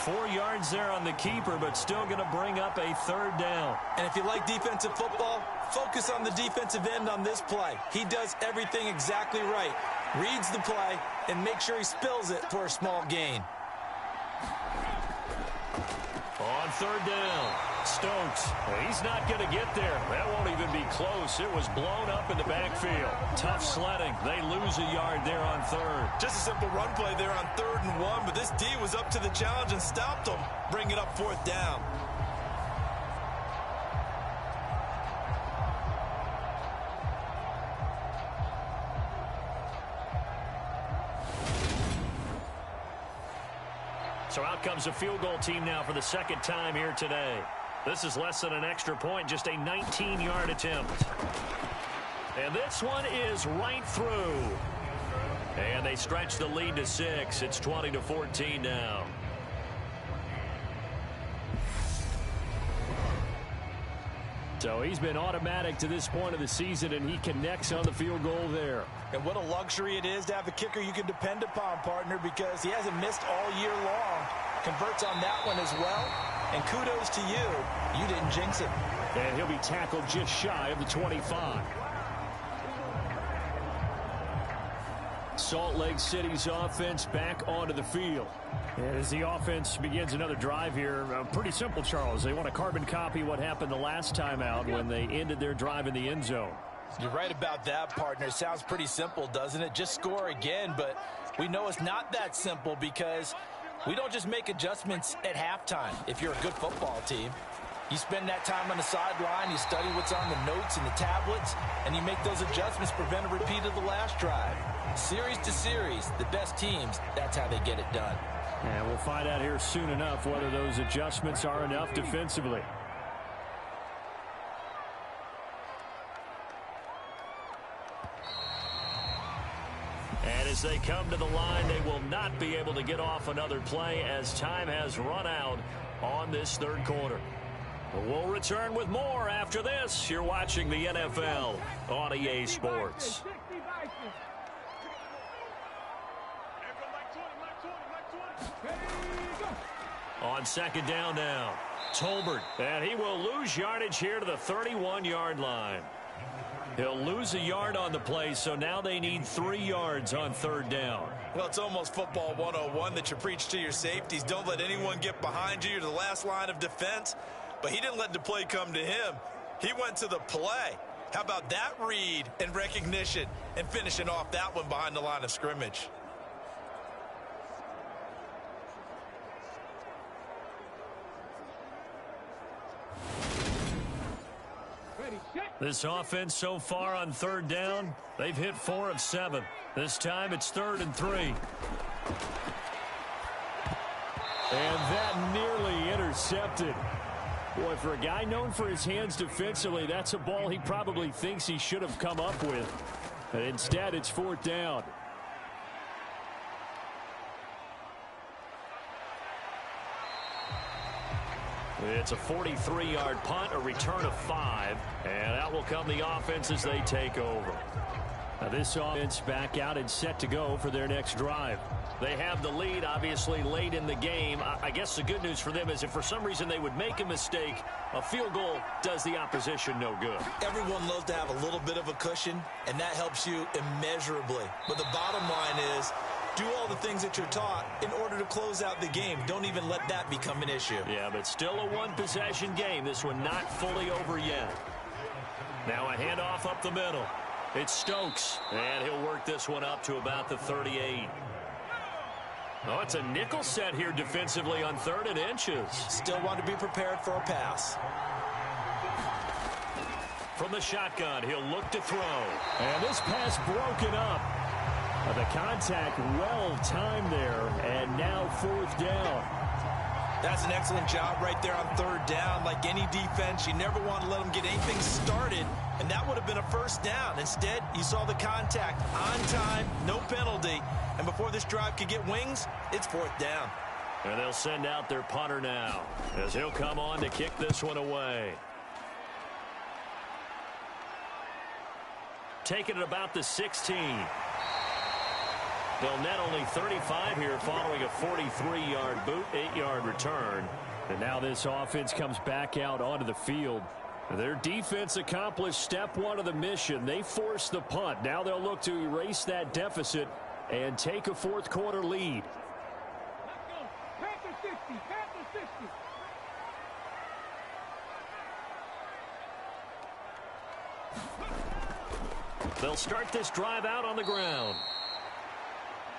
1. 4 yards there on the keeper, but still going to bring up a 3rd down.
And if you like defensive football, focus on the defensive end on this play. He does everything exactly right. Reads the play and make sure he spills it for a small gain.
On 3rd down, Stokes. He's not going to get there. That won't even be close. It was blown up in the backfield. Tough sledding. They lose a yard there on 3rd.
Just a simple run play there on 3rd and 1, but this D was up to the challenge and stopped him. Bring it up 4th down.
So out comes a field goal team now for the 2nd time here today. This is less than an extra point, just a 19-yard attempt. And this one is right through. And they stretch the lead to 6. It's 20-14 now.
So he's been automatic to this point of the season, and he connects on the field goal there.
And what a luxury it is to have a kicker you can depend upon, partner, because he hasn't missed all year long. Converts on that one as well. And kudos to you. You didn't jinx it.
And he'll be tackled just shy of the 25. Salt Lake City's offense back onto the field. And as the offense begins another drive here, pretty simple, Charles. They want to carbon copy what happened the last time out when they ended their drive in the end zone.
You're right about that, partner. Sounds pretty simple, doesn't it? Just score again, but we know it's not that simple because we don't just make adjustments at halftime if you're a good football team. You spend that time on the sideline, you study what's on the notes and the tablets, and you make those adjustments to prevent a repeat of the last drive. Series to series, the best teams, that's how they get it done.
And we'll find out here soon enough whether those adjustments are enough defensively.
And as they come to the line, they will not be able to get off another play as time has run out on this 3rd quarter. We'll return with more after this. You're watching the NFL on EA Sports. On 2nd down now, Tolbert, and he will lose yardage here to the 31-yard line. He'll lose a yard on the play, so now they need 3 yards on 3rd down.
Well, it's almost football 101 that you preach to your safeties. Don't let anyone get behind you. You're the last line of defense. But he didn't let the play come to him. He went to the play. How about that read and recognition and finishing off that one behind the line of scrimmage?
This offense so far on third down, they've hit 4 of 7. This time it's 3rd and 3.
And that nearly intercepted. Boy, for a guy known for his hands defensively, that's a ball he probably thinks he should have come up with. And instead, it's 4th down.
It's a 43-yard punt, a return of 5, and that will come the offense as they take over.
Now this offense back out and set to go for their next drive.
They have the lead, obviously, late in the game. I guess the good news for them is if for some reason they would make a mistake, a field goal does the opposition no good.
Everyone loves to have a little bit of a cushion, and that helps you immeasurably. But the bottom line is, do all the things that you're taught in order to close out the game. Don't even let that become an issue.
Yeah, but still a one-possession game. This one not fully over yet. Now a handoff up the middle. It's Stokes, and he'll work this one up to about the 38. Oh, it's a nickel set here defensively on 3rd and inches.
Still want to be prepared for a pass.
From the shotgun, he'll look to throw.
And this pass broken up. The contact well timed there, and now 4th down.
That's an excellent job right there on 3rd down. Like any defense, you never want to let them get anything started, and that would have been a 1st down. Instead, you saw the contact on time, no penalty, and before this drive could get wings, it's 4th down.
And they'll send out their punter now as he'll come on to kick this one away. Taking it about the 16. They'll net only 35 here following a 43-yard boot, 8-yard return.
And now this offense comes back out onto the field. Their defense accomplished step 1 of the mission. They forced the punt. Now they'll look to erase that deficit and take a 4th quarter lead.
They'll start this drive out on the ground.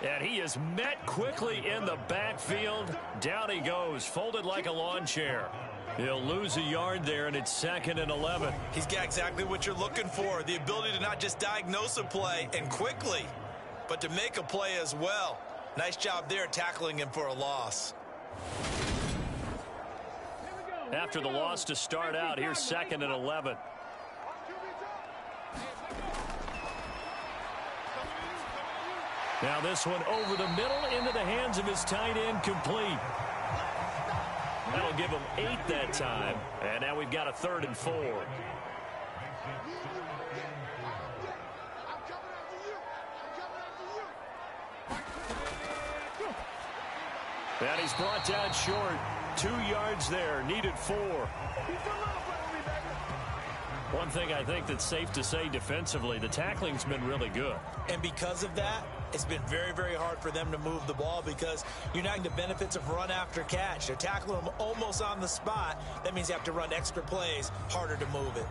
And he is met quickly in the backfield. Down he goes, folded like a lawn chair. He'll lose a yard there, and it's 2nd and 11.
He's got exactly what you're looking for, the ability to not just diagnose a play and quickly, but to make a play as well. Nice job there tackling him for a loss.
After the loss to start out, here's 2nd and 11. Now this one over the middle into the hands of his tight end, complete. That'll give him 8 that time. And now we've got a 3rd and 4. And he's brought down short. 2 yards there, needed 4. One thing I think that's safe to say defensively, the tackling's been really good.
And because of that, it's been very, very hard for them to move the ball because you're not getting the benefits of run after catch. They're tackling them almost on the spot. That means you have to run extra plays, harder to move it.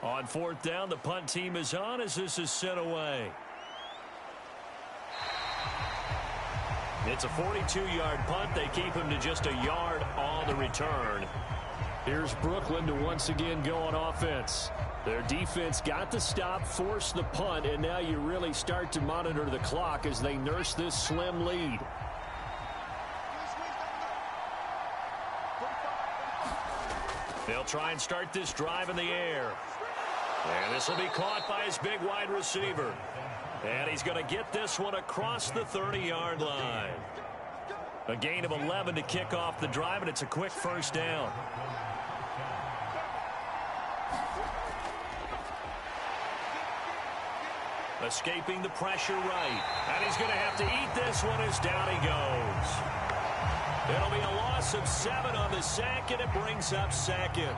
On 4th down, the punt team is on as this is sent away. It's a 42-yard punt. They keep him to just a yard on the return.
Here's Brooklyn to once again go on offense. Their defense got the stop, forced the punt, and now you really start to monitor the clock as they nurse this slim lead.
They'll try and start this drive in the air. And this will be caught by his big wide receiver. And he's going to get this one across the 30-yard line. A gain of 11 to kick off the drive, and it's a quick 1st down. Escaping the pressure right. And he's going to have to eat this one as down he goes. It'll be a loss of 7 on the sack, and it brings up second.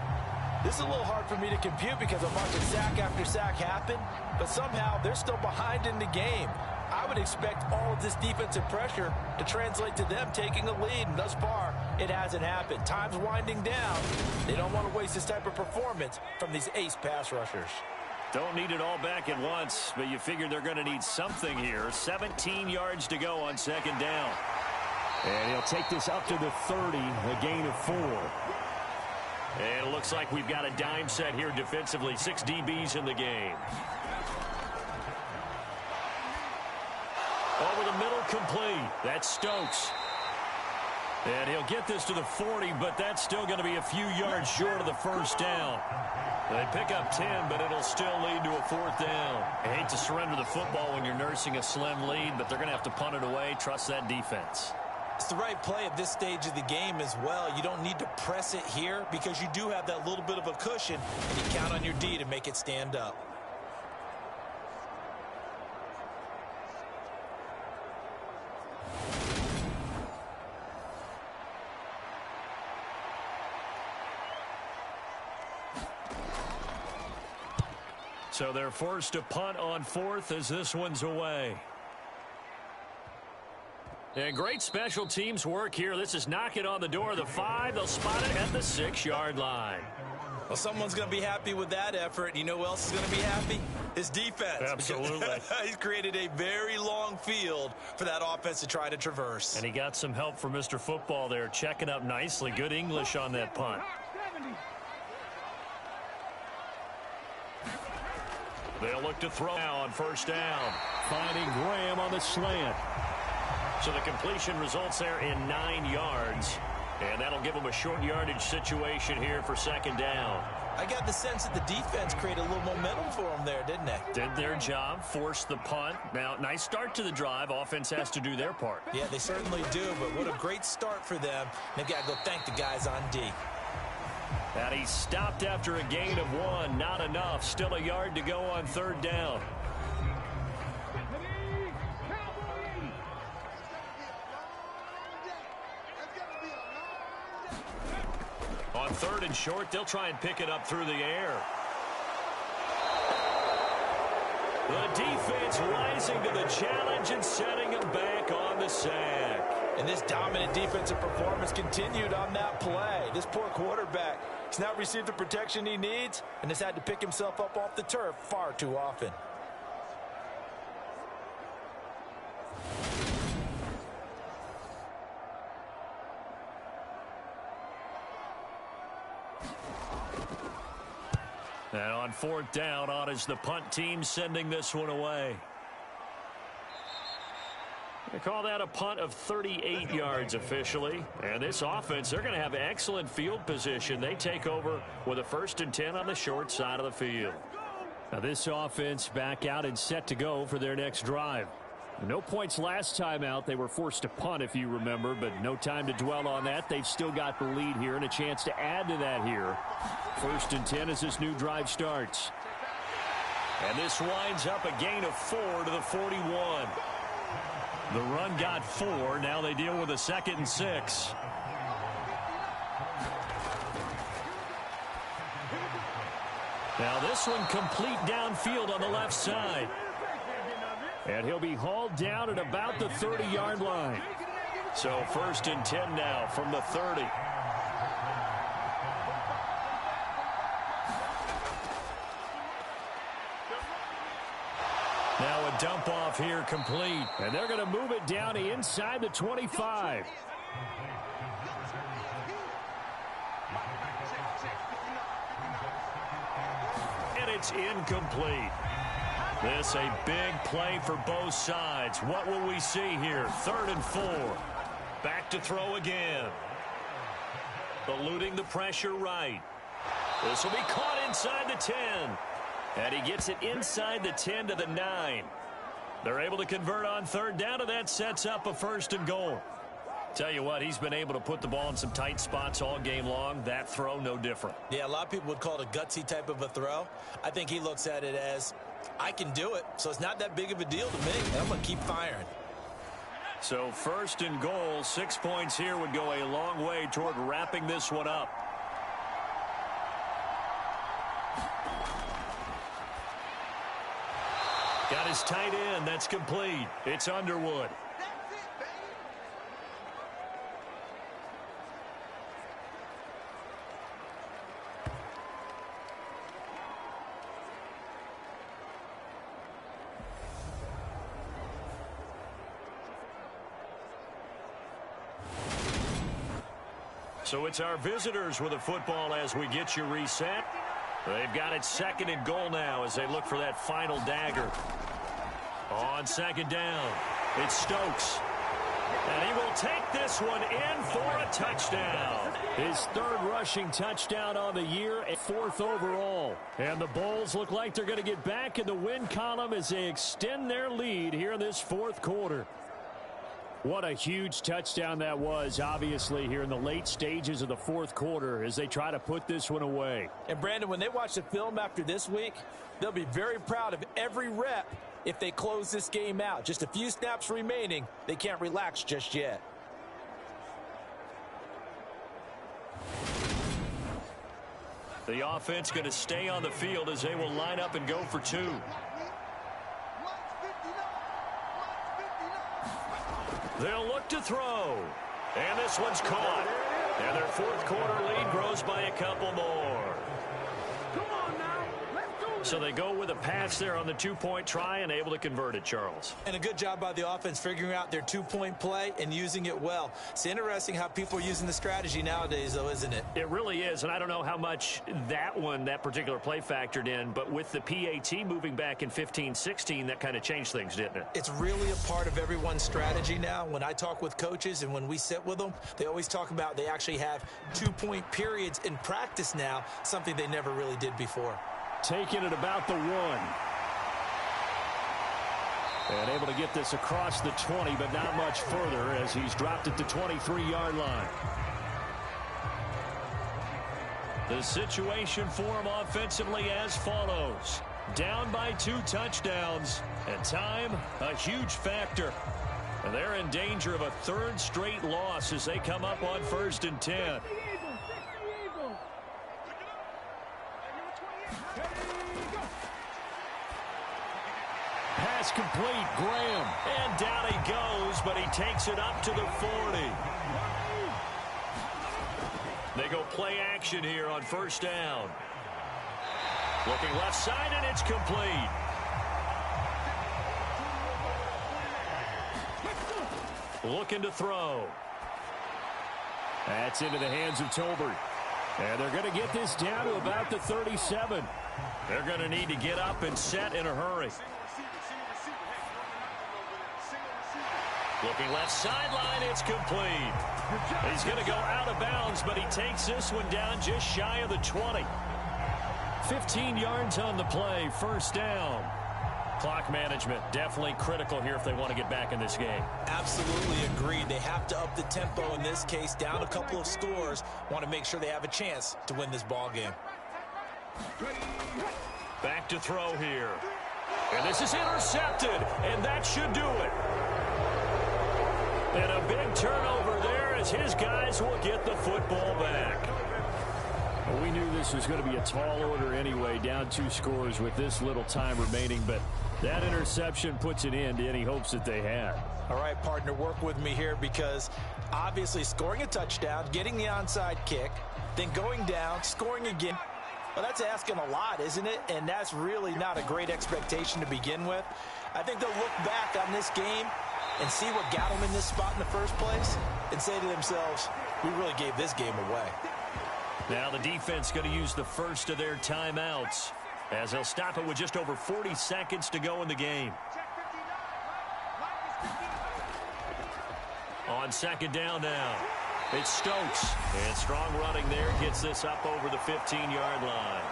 This is a little hard for me to compute because I'm watching sack after sack happen, but somehow they're still behind in the game. I would expect all of this defensive pressure to translate to them taking a lead, and thus far, it hasn't happened. Time's winding down. They don't want to waste this type of performance from these ace pass rushers.
Don't need it all back at once, but you figure they're going to need something here. 17 yards to go on second down. And he'll take this up to the 30, a gain of 4. And it looks like we've got a dime set here defensively. 6 DBs in the game. Over the middle, complete. That's Stokes. And he'll get this to the 40, but that's still going to be a few yards short of the first down. They pick up 10, but it'll still lead to a 4th down. I hate to surrender the football when you're nursing a slim lead, but they're going to have to punt it away. Trust that defense.
It's the right play at this stage of the game as well. You don't need to press it here because you do have that little bit of a cushion, and you count on your D to make it stand up.
So they're forced to punt on 4th as this one's away. And great special teams work here. This is knocking on the door of the 5. They'll spot it at the 6-yard line.
Well, someone's going to be happy with that effort. You know who else is going to be happy? His defense.
Absolutely.
He's created a very long field for that offense to try to traverse.
And he got some help from Mr. Football there, checking up nicely. Good English on that punt. They'll look to throw now on first down.
Finding Graham on the slant.
So the completion results there in 9 yards. And that'll give them a short yardage situation here for second down.
I got the sense that the defense created a little momentum for them there, didn't they?
Did their job, forced the punt. Now, nice start to the drive. Offense has to do their part.
Yeah, they certainly do, but what a great start for them. They've got to go thank the guys on D.
And he stopped after a gain of 1. Not enough. Still a yard to go on third down. On 3rd and short, they'll try and pick it up through the air. The defense rising to the challenge and setting them back on the sack.
And this dominant defensive performance continued on that play. This poor quarterback has not received the protection he needs and has had to pick himself up off the turf far too often.
And on 4th down, on is the punt team sending this one away. They call that a punt of 38 yards officially. And this offense, they're going to have excellent field position. They take over with a 1st and 10 on the short side of the field.
Now this offense back out and set to go for their next drive. No points last time out. They were forced to punt, if you remember, but no time to dwell on that. They've still got the lead here and a chance to add to that here. 1st and 10 as this new drive starts.
And this winds up a gain of 4 to the 41. The run got 4. Now they deal with a 2nd and 6. Now this one complete downfield on the left side.
And he'll be hauled down at about the 30-yard line.
So 1st and 10 now from the 30. Now a dump off here complete.
And they're going to move it down to inside the 25.
And it's incomplete. This a big play for both sides. What will we see here? 3rd and 4. Back to throw again. Eluding the pressure right. This will be caught inside the 10. And he gets it inside the 10 to the 9. They're able to convert on 3rd down, and that sets up a 1st and goal. Tell you what, he's been able to put the ball in some tight spots all game long. That throw, no different.
Yeah, a lot of people would call it a gutsy type of a throw. I think he looks at it as, I can do it, so it's not that big of a deal to me. I'm going to keep firing.
So first and goal, 6 points here would go a long way toward wrapping this one up. Got his tight end. That's complete. It's Underwood. So it's our visitors with the football as we get you reset. They've got it second and goal now as they look for that final dagger. On second down, it's Stokes. And he will take this one in for a touchdown.
His third rushing touchdown on the year, and fourth overall. And the Bulls look like they're going to get back in the win column as they extend their lead here in this fourth quarter. What a huge touchdown that was, obviously, here in the late stages of the fourth quarter as they try to put this one away.
And, Brandon, when they watch the film after this week, they'll be very proud of every rep if they close this game out. Just a few snaps remaining. They can't relax just yet.
The offense going to stay on the field as they will line up and go for two. They'll look to throw. And this one's caught. And their fourth quarter lead grows by a couple more. So they go with a pass there on the two-point try and able to convert it, Charles.
And a good job by the offense figuring out their two-point play and using it well. It's interesting how people are using the strategy nowadays, though, isn't it?
It really is, and I don't know how much that particular play factored in, but with the PAT moving back in 15-16, that kind of changed things, didn't it?
It's really a part of everyone's strategy now. When I talk with coaches and when we sit with them, they always talk about they actually have two-point periods in practice now, something they never really did before.
Taking it about the 1. And able to get this across the 20, but not much further as he's dropped it to 23-yard line.
The situation for him offensively as follows. Down by 2 touchdowns. And time, a huge factor. And they're in danger of a third straight loss as they come up on 1st and 10.
Pass complete, Graham.
And down he goes, but he takes it up to the 40. They go play action here on 1st down. Looking left side, and it's complete. Looking to throw.
That's into the hands of Tolbert. And they're going to get this down to about the 37.
They're going to need to get up and set in a hurry. Looking left sideline, it's complete. He's going to go out of bounds, but he takes this one down just shy of the 20. 15 yards on the play, 1st down. Clock management definitely critical here if they want to get back in this game.
Absolutely agreed. They have to up the tempo in this case, down a couple of scores. Want to make sure they have a chance to win this ball game.
Back to throw here. And this is intercepted, and that should do it. And a big turnover there as his guys will get the football back.
Well, we knew this was going to be a tall order anyway, down 2 scores with this little time remaining, but that interception puts an end to any hopes that they had.
All right, partner, work with me here because obviously scoring a touchdown, getting the onside kick, then going down, scoring again. Well, that's asking a lot, isn't it? And that's really not a great expectation to begin with. I think they'll look back on this game and see what got them in this spot in the first place and say to themselves, we really gave this game away.
Now the defense going to use the first of their timeouts as they'll stop it with just over 40 seconds to go in the game. On 2nd down now, it's Stokes. And strong running there gets this up over the 15-yard line.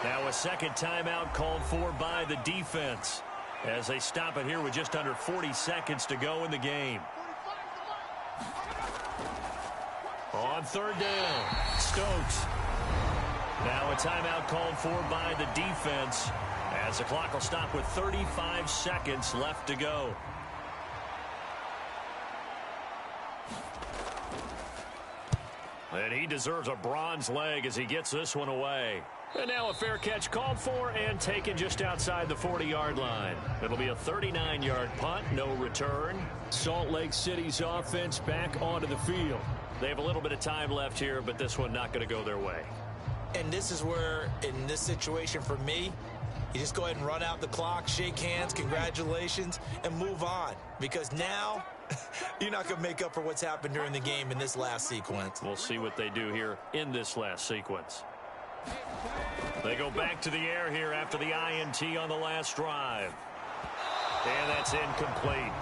Now a second timeout called for by the defense as they stop it here with just under 40 seconds to go in the game. On 3rd down, Stokes. Now a timeout called for by the defense as the clock will stop with 35 seconds left to go. And he deserves a bronze leg as he gets this one away.
And now a fair catch called for and taken just outside the 40-yard line. It'll be a 39-yard punt, no return. Salt Lake City's offense back onto the field.
They have a little bit of time left here, but this one not going to go their way.
And this is where, in this situation for me, you just go ahead and run out the clock, shake hands, congratulations, and move on. Because now, you're not going to make up for what's happened during the game in this last sequence.
We'll see what they do here in this last sequence. They go back to the air here after the INT on the last drive. And that's incomplete.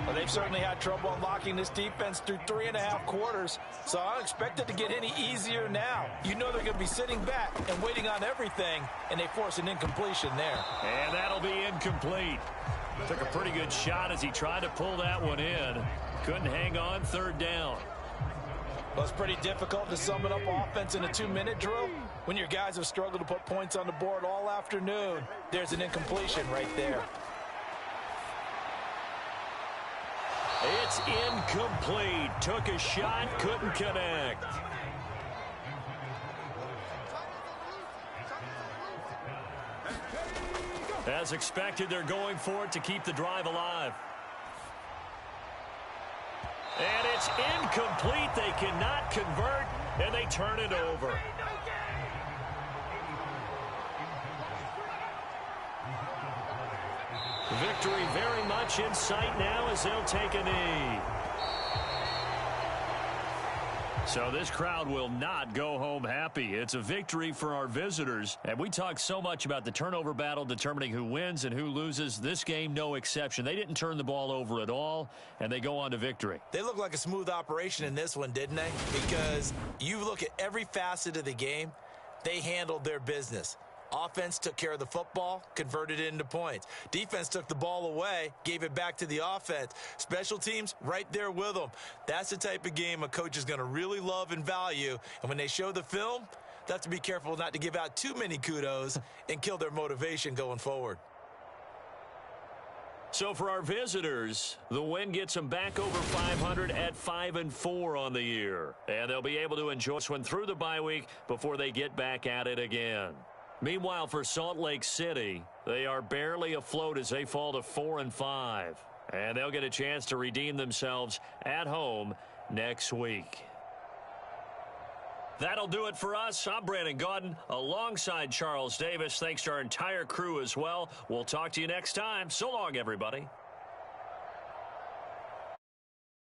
Well, they've certainly had trouble unlocking this defense through 3.5 quarters, so I don't expect it to get any easier now. You know they're going to be sitting back and waiting on everything, and they force an incompletion there.
And that'll be incomplete. Took a pretty good shot as he tried to pull that one in. Couldn't hang on, third down.
Well, it's pretty difficult to sum it up offense in a 2-minute drill when your guys have struggled to put points on the board all afternoon. There's an incompletion right there.
It's incomplete. Took a shot, couldn't connect. As expected, they're going for it to keep the drive alive. And it's incomplete. They cannot convert, and they turn it over. Victory very much in sight now as they'll take a knee. So this crowd will not go home happy. It's a victory for our visitors. And we talk so much about the turnover battle determining who wins and who loses. This game, no exception. They didn't turn the ball over at all, and they go on to victory.
They look like a smooth operation in this one, didn't they? Because you look at every facet of the game, they handled their business. Offense took care of the football, converted it into points. Defense took the ball away, gave it back to the offense. Special teams, right there with them. That's the type of game a coach is going to really love and value. And when they show the film, they have to be careful not to give out too many kudos and kill their motivation going forward.
So for our visitors, the win gets them back over 500 at 5-4 on the year. And they'll be able to enjoy this one through the bye week before they get back at it again. Meanwhile, for Salt Lake City, they are barely afloat as they fall to 4-5. And they'll get a chance to redeem themselves at home next week. That'll do it for us. I'm Brandon Gaudin alongside Charles Davis. Thanks to our entire crew as well. We'll talk to you next time. So long, everybody.